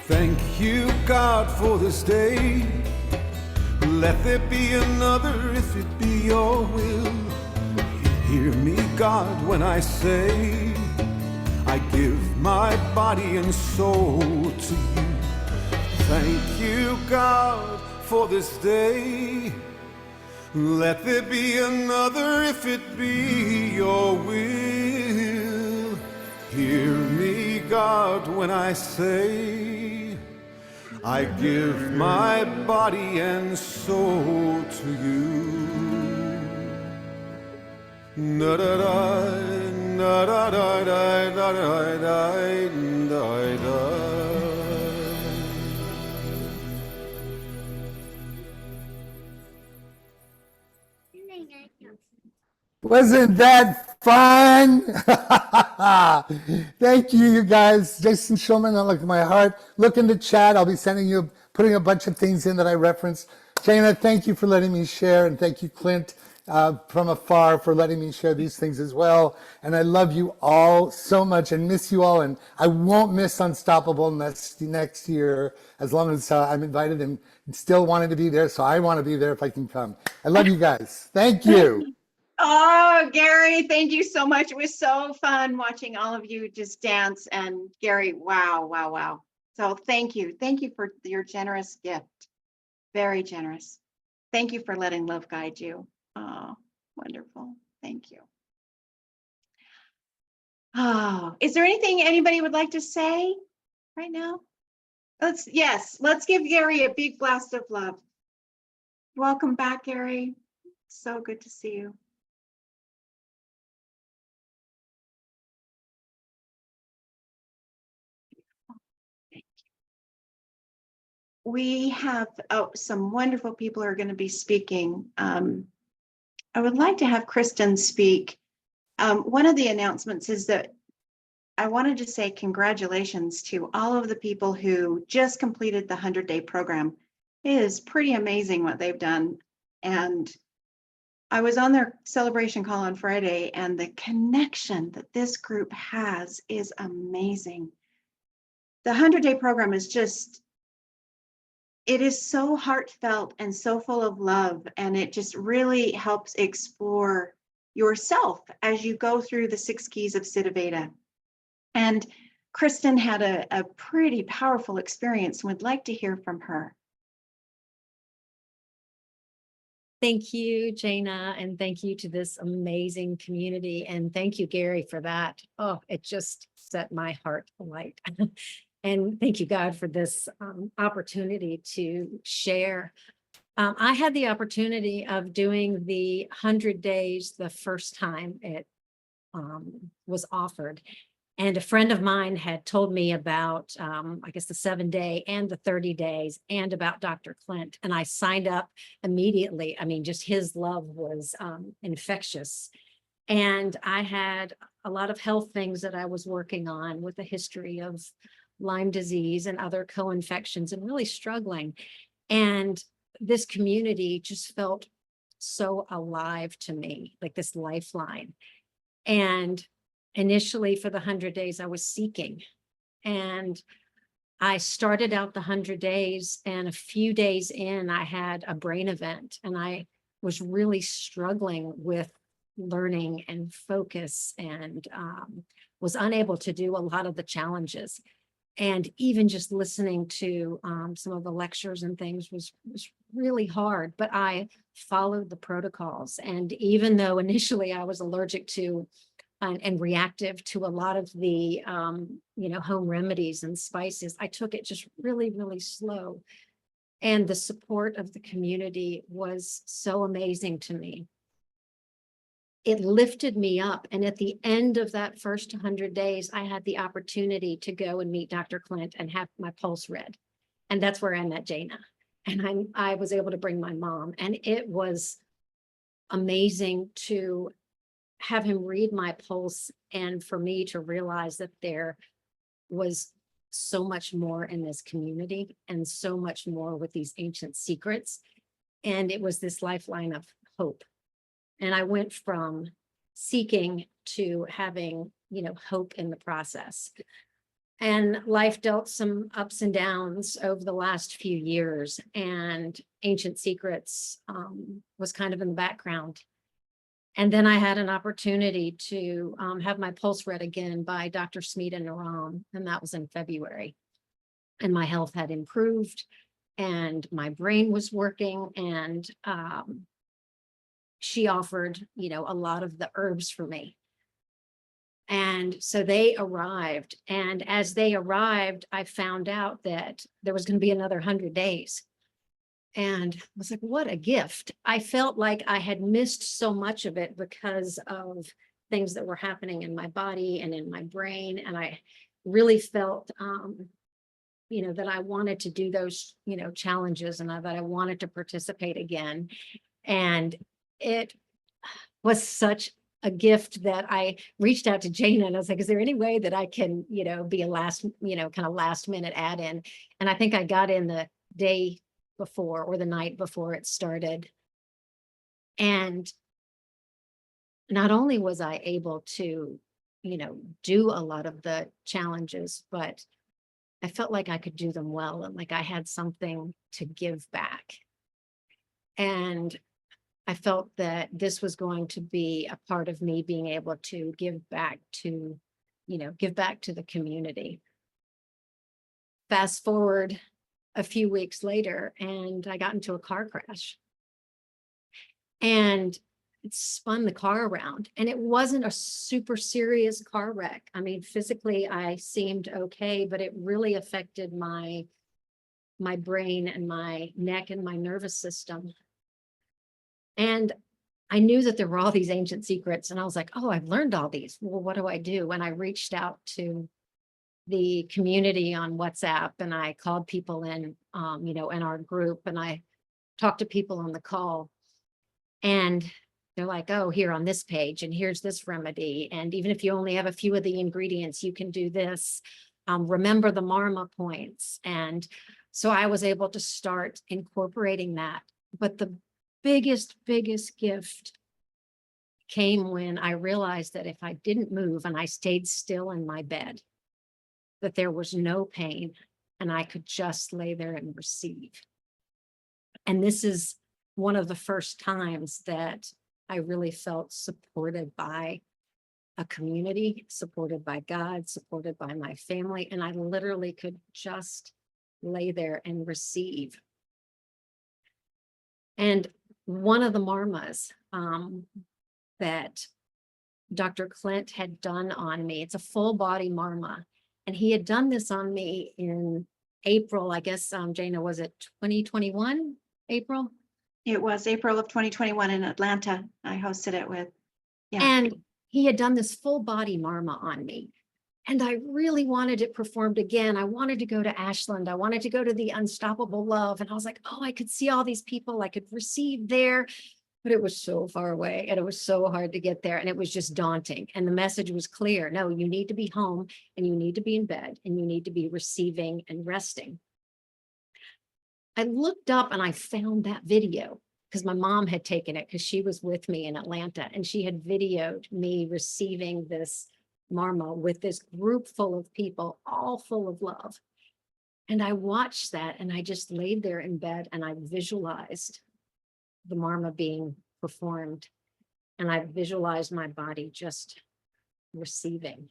Thank you, God, for this day. Let there be another if it be your will. Hear me, God, when I say, I give my body and soul to you. Thank you, God, for this day. Let there be another if it be your will. Hear me, God, when I say, I give my body and soul to you. Da da da da da da da da da da. Wasn't that fun? Thank you, you guys. Jason Schulman, look at my heart. Look in the chat. I'll be putting a bunch of things in that I referenced. Jana, thank you for letting me share. And thank you, Clint, from afar, for letting me share these things as well. And I love you all so much and miss you all. And I won't miss Unstoppable next year, as long as I'm invited and still wanting to be there. So I want to be there if I can come. I love you guys. Thank you. Oh, Gary, thank you so much. It was so fun watching all of you just dance. And Gary, wow, wow, wow. So thank you. Thank you for your generous gift. Very generous. Thank you for letting love guide you. Oh, wonderful. Thank you. Oh, is there anything anybody would like to say right now? Let's give Gary a big blast of love. Welcome back, Gary. So good to see you. We have some wonderful people who are going to be speaking. I would like to have Kristin speak One of the announcements is that I wanted to say congratulations to all of the people who just completed the 100-day program. It is pretty amazing what they've done. And I was on their celebration call on Friday, and the connection that this group has is amazing. The 100-day program is just, it is so heartfelt and so full of love, and it just really helps explore yourself as you go through the 6 keys of Siddhaveda. And Kristin had a pretty powerful experience, and would like to hear from her. Thank you, Jana, and thank you to this amazing community. And thank you, Gary, for that. Oh, it just set my heart alight. And thank you, God, for this opportunity to share. I had the opportunity of doing the 100 days the first time it was offered. And a friend of mine had told me about, I guess, the 7-day and the 30 days and about Dr. Clint. And I signed up immediately. I mean, just his love was infectious. And I had a lot of health things that I was working on with a history of Lyme disease and other co-infections and really struggling. And this community just felt so alive to me, like this lifeline. And initially for the 100 days, I was seeking, and I started out the 100 days, and a few days in, I had a brain event, and I was really struggling with learning and focus, and was unable to do a lot of the challenges. And even just listening to some of the lectures and things was really hard, but I followed the protocols. And even though initially I was allergic to and reactive to a lot of the, home remedies and spices, I took it just really, really slow. And the support of the community was so amazing to me. It lifted me up. And at the end of that first 100 days, I had the opportunity to go and meet Dr. Clint and have my pulse read. And that's where I met Jana. And I was able to bring my mom. And it was amazing to have him read my pulse, and for me to realize that there was so much more in this community and so much more with these ancient secrets. And it was this lifeline of hope. And I went from seeking to having, hope in the process. And life dealt some ups and downs over the last few years, and ancient secrets was kind of in the background. And then I had an opportunity to have my pulse read again by Dr. Smita Naram, and that was in February. And my health had improved, and my brain was working, and she offered, a lot of the herbs for me. And so they arrived, and as they arrived, I found out that there was going to be another 100 days. And I was like, what a gift. I felt like I had missed so much of it because of things that were happening in my body and in my brain. And I really felt, that I wanted to do those, challenges, and that I wanted to participate again. And it was such a gift that I reached out to Jana, and I was like, is there any way that I can, be a last, kind of last minute add in? And I think I got in the day before or the night before it started. And not only was I able to, do a lot of the challenges, but I felt like I could do them well, and like I had something to give back. And I felt that this was going to be a part of me being able to give back to the community. Fast forward a few weeks later, and I got into a car crash, and it spun the car around, and it wasn't a super serious car wreck. I mean, physically I seemed okay, but it really affected my brain and my neck and my nervous system. And I knew that there were all these ancient secrets, and I was like, oh, I've learned all these. Well, what do I do? And I reached out to the community on WhatsApp, and I called people in, in our group, and I talked to people on the call. And They're like, oh, here on this page, and here's this remedy. And even if you only have a few of the ingredients, you can do this. Remember the Marma points. And so I was able to start incorporating that. But the biggest gift came when I realized that if I didn't move and I stayed still in my bed, that there was no pain and I could just lay there and receive. And this is one of the first times that I really felt supported by a community, supported by God, supported by my family. And I literally could just lay there and receive. And one of the marmas that Dr. Clint had done on me, it's a full body marma. And he had done this on me in April, I guess, Jana, was it 2021, April? It was April of 2021 in Atlanta. I hosted it with, yeah. And he had done this full body marma on me. And I really wanted it performed again. I wanted to go to Ashland. I wanted to go to the Unstoppable Love. And I was like, oh, I could see all these people I could receive there. But it was so far away and it was so hard to get there. And it was just daunting. And the message was clear. No, you need to be home and you need to be in bed and you need to be receiving and resting. I looked up and I found that video because my mom had taken it because she was with me in Atlanta and she had videoed me receiving this marma with this group full of people, all full of love. And I watched that and I just laid there in bed and I visualized the marma being performed. And I visualized my body just receiving.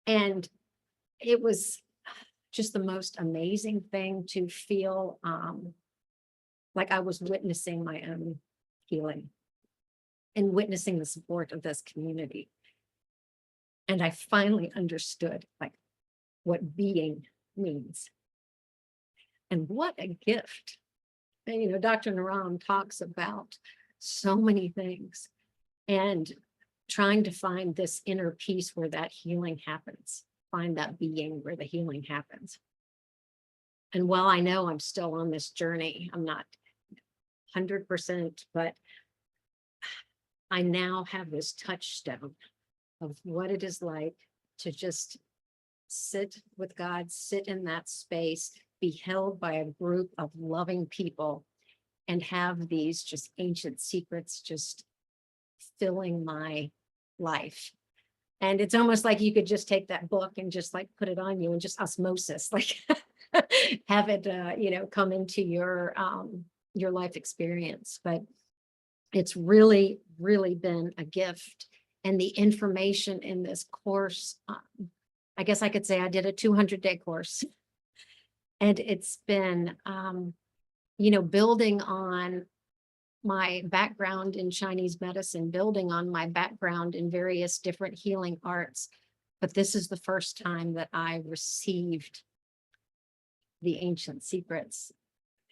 And it was just the most amazing thing to feel like I was witnessing my own healing and witnessing the support of this community. And I finally understood like what being means. And what a gift. And, you know, Dr. Naram talks about so many things and trying to find this inner peace where that healing happens, find that being where the healing happens. And while I know I'm still on this journey, I'm not 100%, but I now have this touchstone of what it is like to just sit with God, sit in that space, be held by a group of loving people and have these just ancient secrets just filling my life. And it's almost like you could just take that book and just like put it on you and just osmosis, like have it, you know, come into your life experience. But it's really, really been a gift. And the information in this course, I guess I could say I did a 200-day course. And it's been, you know, building on my background in Chinese medicine, building on my background in various different healing arts. But this is the first time that I received the ancient secrets.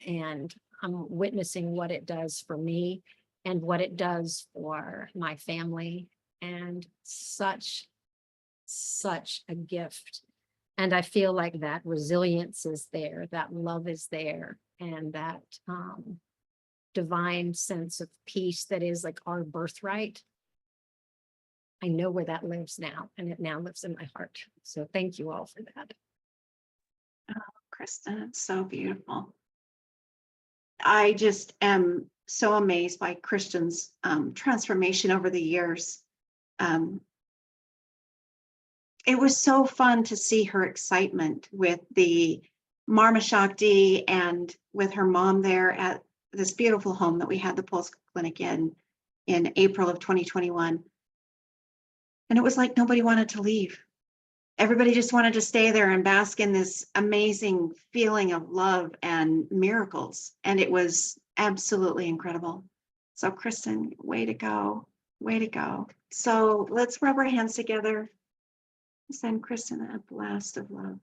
And I'm witnessing what it does for me and what it does for my family. And such a gift. And I feel like that resilience is there, that love is there, and that divine sense of peace that is like our birthright. I know where that lives now, and it now lives in my heart. So thank you all for that. Oh, Kristin, it's so beautiful. I just am so amazed by Kristin's transformation over the years. It was so fun to see her excitement with the Marma Shakti and with her mom there at this beautiful home that we had the Pulse Clinic in April of 2021. And it was like nobody wanted to leave. Everybody just wanted to stay there and bask in this amazing feeling of love and miracles. And it was absolutely incredible. So Kristin, way to go, way to go. So let's rub our hands together. Send Kristin a blast of love.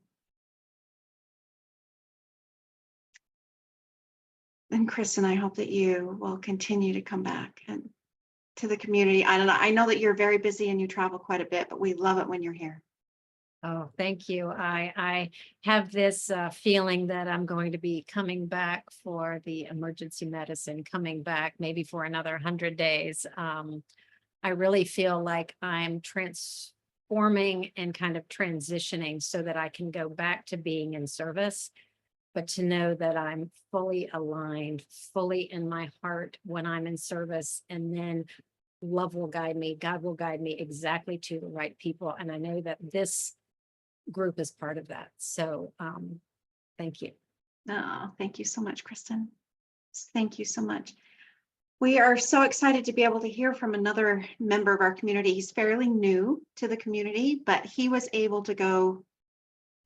And Kristin, I hope that you will continue to come back and to the community. I know that you're very busy and you travel quite a bit, but we love it when you're here. Oh, thank you. I have this feeling that I'm going to be coming back for the emergency medicine, coming back maybe for another 100 days. I really feel like I'm transforming and kind of transitioning so that I can go back to being in service, but to know that I'm fully aligned, fully in my heart when I'm in service, and then love will guide me. God will guide me exactly to the right people. And I know that this group is part of that. So thank you. Oh, thank you so much, Kristin. Thank you so much. We are so excited to be able to hear from another member of our community. He's fairly new to the community, but he was able to go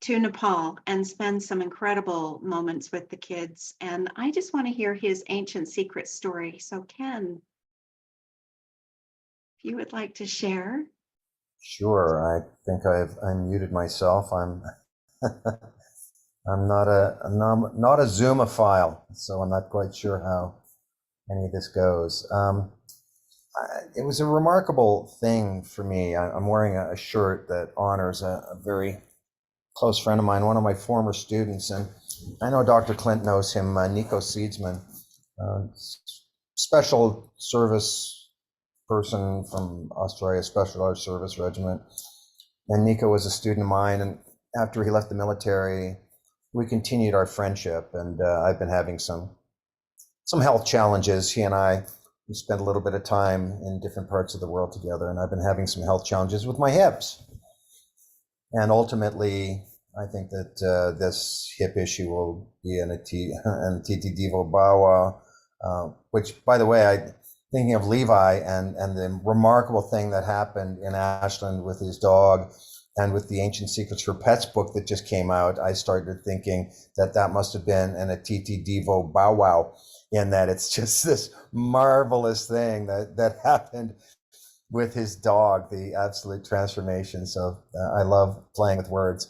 to Nepal and spend some incredible moments with the kids. And I just want to hear his ancient secret story. So Ken, if you would like to share. Sure. I think I muted myself. I'm not a Zoomophile, so I'm not quite sure how any of this goes. It was a remarkable thing for me. I'm wearing a shirt that honors a very close friend of mine, one of my former students, and I know Dr. Clint knows him, Nico Seedsman, special service person from Australia, Special Arts Service Regiment. And Nico was a student of mine, and after he left the military, we continued our friendship, and I've been having some health challenges. He and I, we spent a little bit of time in different parts of the world together, and I've been having some health challenges with my hips. And ultimately, I think that this hip issue will be an Titi Divo Bawa, which, by the way, thinking of Levi and the remarkable thing that happened in Ashland with his dog and with the Ancient Secrets for Pets book that just came out, I started thinking that must have been an Atiti Devo Bow Wow, in that it's just this marvelous thing that happened with his dog, the absolute transformation. So I love playing with words.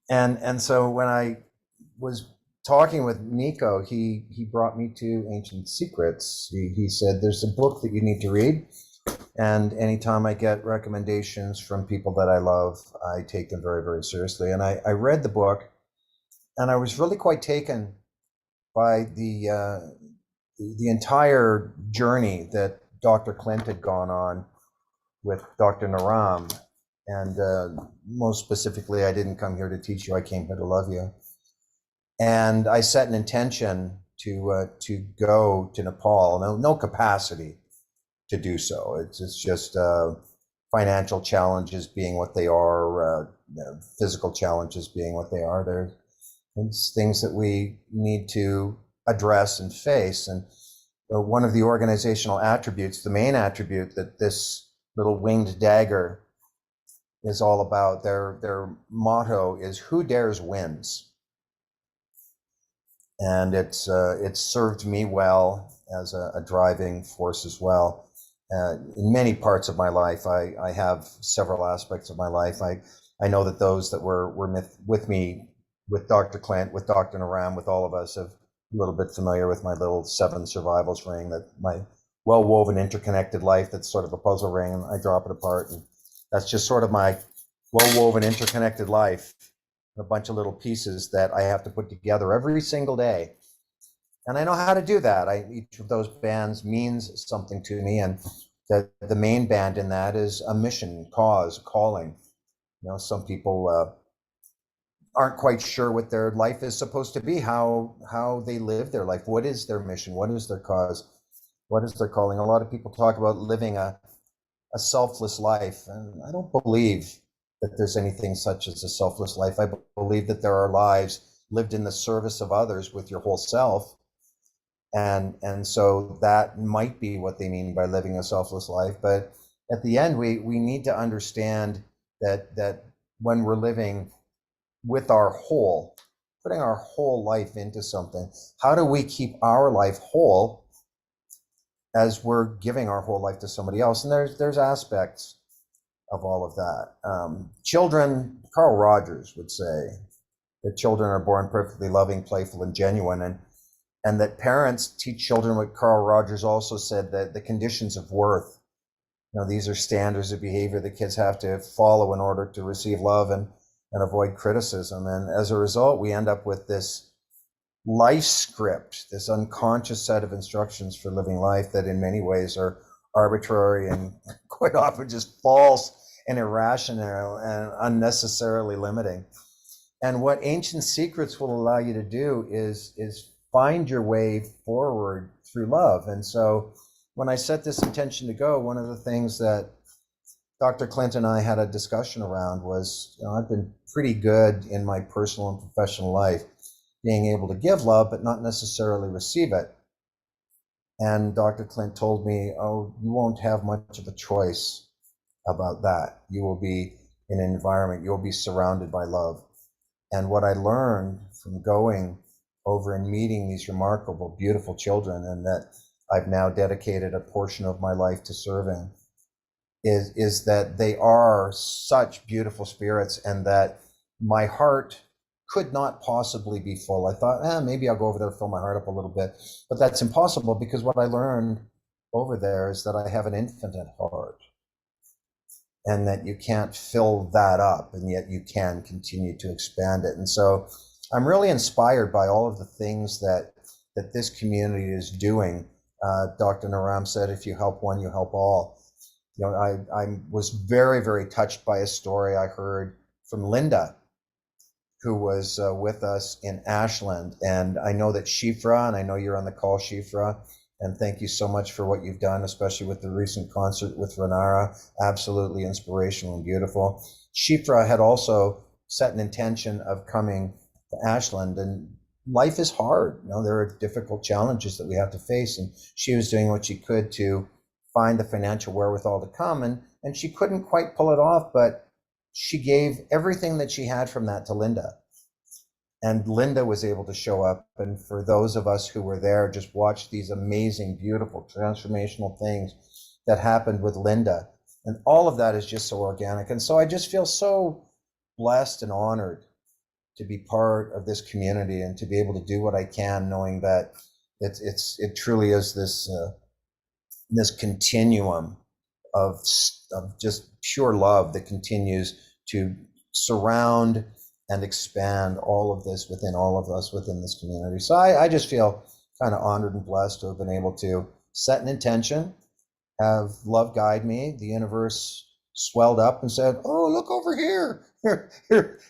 And so when I was talking with Nico, he brought me to Ancient Secrets. He said, there's a book that you need to read. And anytime I get recommendations from people that I love, I take them very, very seriously. And I read the book, and I was really quite taken by the entire journey that Dr. Clint had gone on with Dr. Naram. And most specifically, I didn't come here to teach you, I came here to love you. And I set an intention to go to Nepal. No capacity to do so. It's just financial challenges being what they are, physical challenges being what they are. There's things that we need to address and face. And one of the organizational attributes, the main attribute that this little winged dagger is all about, their motto is, who dares wins. And it's served me well as a driving force as well. In many parts of my life, I have several aspects of my life. I know that those that were with me, with Dr. Clint, with Dr. Naram, with all of us, have a little bit familiar with my little 7 survivals ring, that my well-woven interconnected life, that's sort of a puzzle ring, and I drop it apart, and that's just sort of my well-woven interconnected life, a bunch of little pieces that I have to put together every single day. And I know how to do that. Each of those bands means something to me, and the main band in that is a mission, cause, calling. You know, some people aren't quite sure what their life is supposed to be, how they live their life. What is their mission? What is their cause? What is their calling? A lot of people talk about living a selfless life, and I don't believe that there's anything such as a selfless life. I believe that there are lives lived in the service of others with your whole self. And so that might be what they mean by living a selfless life. But at the end, we need to understand that when we're living with our whole, putting our whole life into something, how do we keep our life whole as we're giving our whole life to somebody else? And there's aspects of all of that. Children, Carl Rogers would say that children are born perfectly loving, playful, and genuine, and that parents teach children what Carl Rogers also said, that the conditions of worth these are standards of behavior that kids have to follow in order to receive love and avoid criticism. And as a result, we end up with this life script, this unconscious set of instructions for living life that in many ways are arbitrary and quite often just false and irrational and unnecessarily limiting. And what Ancient Secrets will allow you to do is find your way forward through love. And so when I set this intention to go, one of the things that Dr. Clint and I had a discussion around was, I've been pretty good in my personal and professional life being able to give love, but not necessarily receive it. And Dr. Clint told me, oh, you won't have much of a choice about that. You will be in an environment, you'll be surrounded by love. And what I learned from going over and meeting these remarkable, beautiful children, and that I've now dedicated a portion of my life to serving, is that they are such beautiful spirits, and that my heart could not possibly be full. I thought, maybe I'll go over there, fill my heart up a little bit, but that's impossible, because what I learned over there is that I have an infinite heart, and that you can't fill that up, and yet you can continue to expand it. And so I'm really inspired by all of the things that this community is doing. Dr. Naram said, if you help one, you help all. I was very, very touched by a story I heard from Linda, who was with us in Ashland. And I know that Shifra, and I know you're on the call, Shifra, and thank you so much for what you've done, especially with the recent concert with Renara. Absolutely inspirational and beautiful. Shifra had also set an intention of coming to Ashland, and life is hard. There are difficult challenges that we have to face, and she was doing what she could to find the financial wherewithal to come, and she couldn't quite pull it off, but she gave everything that she had from that to Linda. And Linda was able to show up, and for those of us who were there, just watched these amazing, beautiful, transformational things that happened with Linda. And all of that is just so organic. And so I just feel so blessed and honored to be part of this community and to be able to do what I can, knowing that it truly is this continuum of just pure love that continues to surround and expand all of this within all of us within this community. So I just feel kind of honored and blessed to have been able to set an intention, have love guide me. The universe swelled up and said, oh, look over here.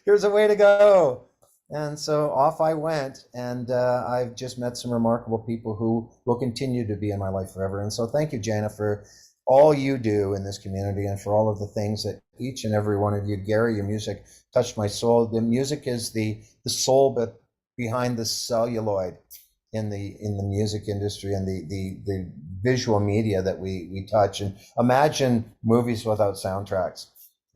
Here's a way to go. And so off I went, and I've just met some remarkable people who will continue to be in my life forever. And so thank you, Jana, for all you do in this community and for all of the things that each and every one of you. Gary, your music touched my soul. The music is the soul behind the celluloid in the music industry and the visual media that we touch. And imagine movies without soundtracks.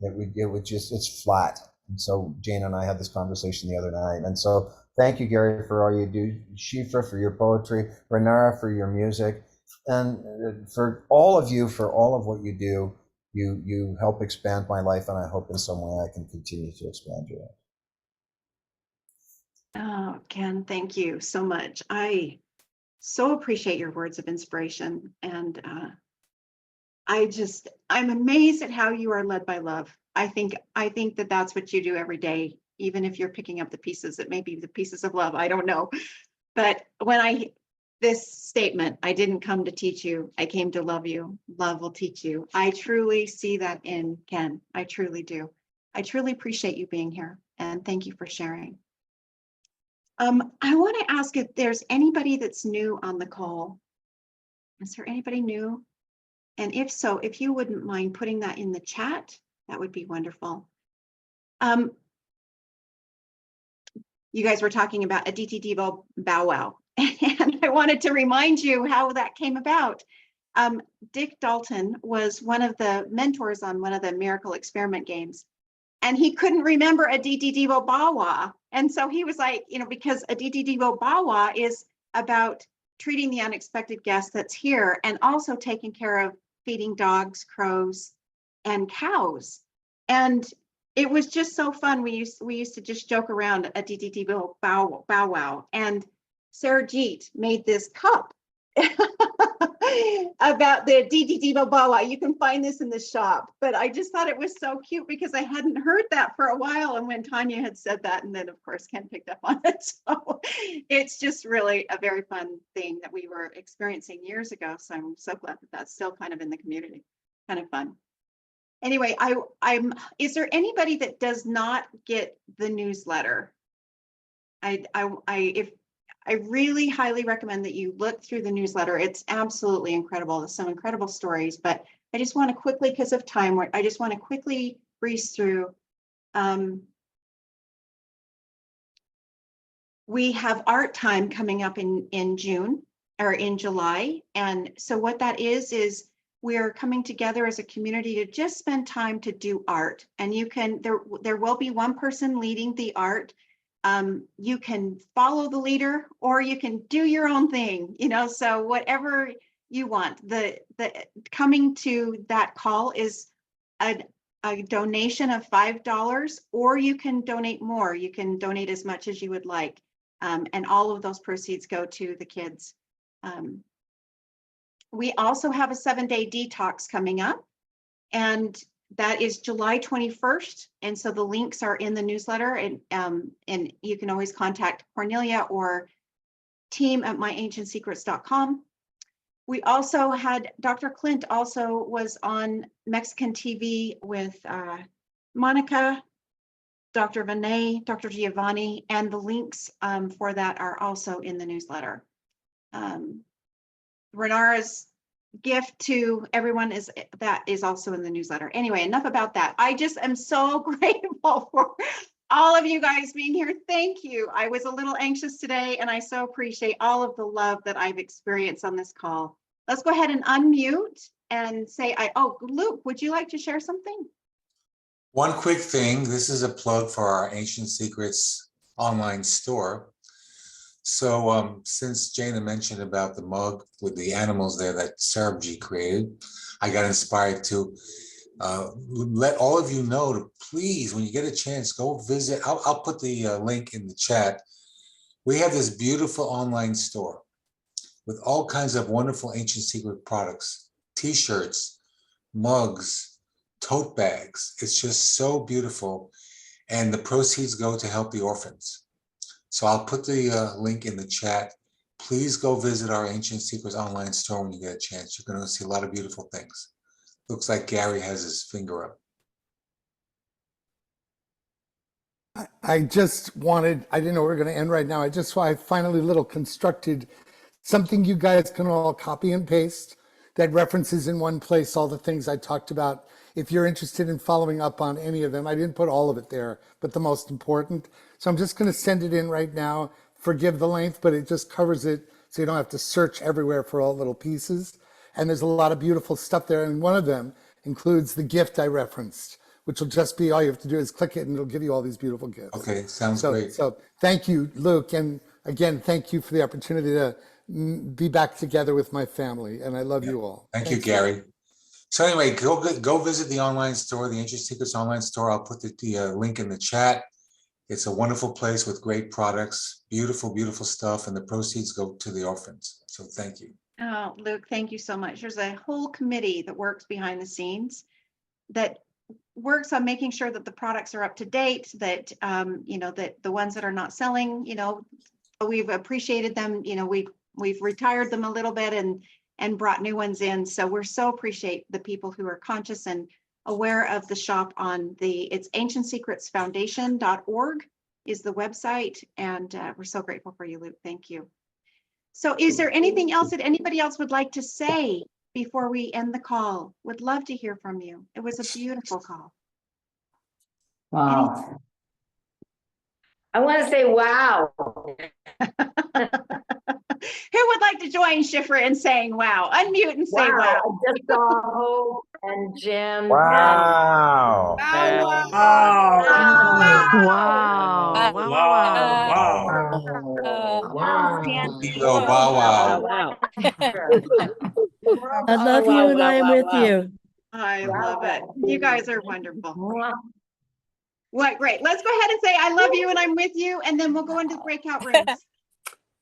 It's flat. And so Jane and I had this conversation the other night. And so thank you, Gary, for all you do. Shifra, for your poetry. Renara, for your music. And for all of you, for all of what you do, you help expand my life, and I hope in some way I can continue to expand your life. Oh, Ken, thank you so much. I so appreciate your words of inspiration, and I'm amazed at how you are led by love. I think that that's what you do every day, even if you're picking up the pieces that may be the pieces of love. I don't know, but this statement, I didn't come to teach you, I came to love you. Love will teach you. I truly see that in Ken. I truly do. I truly appreciate you being here, and thank you for sharing. I want to ask if there's anybody that's new on the call. Is there anybody new? And if so, if you wouldn't mind putting that in the chat, that would be wonderful. You guys were talking about Aditi Devo Bow Wow, and I wanted to remind you how that came about. Dick Dalton was one of the mentors on one of the Miracle Experiment games, and he couldn't remember Aditi Devo Bow Wow. And so he was like, because Aditi Devo Bow Wow is about treating the unexpected guest that's here and also taking care of feeding dogs, crows, and cows. And it was just so fun. We used to just joke around Aditi Devo Bow Wow. And Sarah Jeet made this cup about the DDD Bobawa. You can find this in the shop, but I just thought it was so cute because I hadn't heard that for a while. And when Tanya had said that, and then of course Ken picked up on it. So it's just really a very fun thing that we were experiencing years ago. So I'm so glad that that's still kind of in the community, kind of fun. Anyway, is there anybody that does not get the newsletter? I really highly recommend that you look through the newsletter. It's absolutely incredible. There's some incredible stories, but I just want to quickly, because of time, I just want to quickly breeze through. We have art time coming up in June or in July. And so what that is we're coming together as a community to just spend time to do art. And you can, there will be one person leading the art. You can follow the leader or you can do your own thing, so whatever you want. The coming to that call is a donation of $5, or you can donate more. You can donate as much as you would like. And all of those proceeds go to the kids. We also have a 7-day detox coming up, and that is July 21st. And so the links are in the newsletter, and you can always contact Cornelia or team@myancientsecrets.com. We also had Dr. Clint also was on Mexican TV with Monica, Dr. Vinay, Dr. Giovanni, and the links for that are also in the newsletter. Renara's gift to everyone is also in the newsletter. Anyway, enough about that. I just am so grateful for all of you guys being here. Thank you. I was a little anxious today, and I so appreciate all of the love that I've experienced on this call. Let's go ahead and unmute and say, Luke, would you like to share something? One quick thing. This is a plug for our Ancient Secrets online store. So since Jana mentioned about the mug with the animals there that Sarabji created, I got inspired to let all of you know to please, when you get a chance, go visit. I'll put the link in the chat. We have this beautiful online store with all kinds of wonderful Ancient Secret products, t-shirts, mugs, tote bags. It's just so beautiful. And the proceeds go to help the orphans. So I'll put the link in the chat. Please go visit our Ancient Secrets online store when you get a chance. You're going to see a lot of beautiful things. Looks like Gary has his finger up. I didn't know we were going to end right now. I finally constructed something you guys can all copy and paste that references in one place all the things I talked about. If you're interested in following up on any of them, I didn't put all of it there, but the most important. So I'm just going to send it in right now. Forgive the length, but it just covers it so you don't have to search everywhere for all little pieces. And there's a lot of beautiful stuff there. And one of them includes the gift I referenced, which will just be, all you have to do is click it and it'll give you all these beautiful gifts. Okay, sounds great. So thank you, Luke. And again, thank you for the opportunity to be back together with my family. And I love you all. Thank you, Gary. So anyway, go visit the online store, the Ancient Secrets online store. I'll put the link in the chat. It's a wonderful place with great products, beautiful, beautiful stuff, and the proceeds go to the orphans. So thank you. Oh, Luke, thank you so much. There's a whole committee that works behind the scenes that works on making sure that the products are up to date, that that the ones that are not selling, we've appreciated them. We've retired them a little bit and brought new ones in. So we're so appreciate the people who are conscious and aware of the shop on it's ancientsecretsfoundation.org is the website. And we're so grateful for you, Luke. Thank you. So is there anything else that anybody else would like to say before we end the call? Would love to hear from you. It was a beautiful call. Wow. I want to say wow. Who would like to join Shifra in saying wow? Unmute and say wow. I just saw Hope and Jim. Wow. And wow. Wow. Wow. I love you and I am with you. I love it. You guys are wonderful. What great. Let's go ahead and say I love you and I'm with you, and then we'll go into the breakout rooms.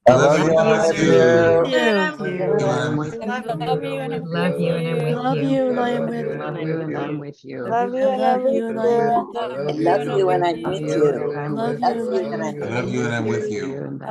I love you and I'm with you. Love you and I'm Love you and I'm with love you. you and I am with you. Love you and I'm with you. Love you and I'm with you. I love you and I'm with you. Love Love you and you I and am I'm with I love you and I'm with you. you.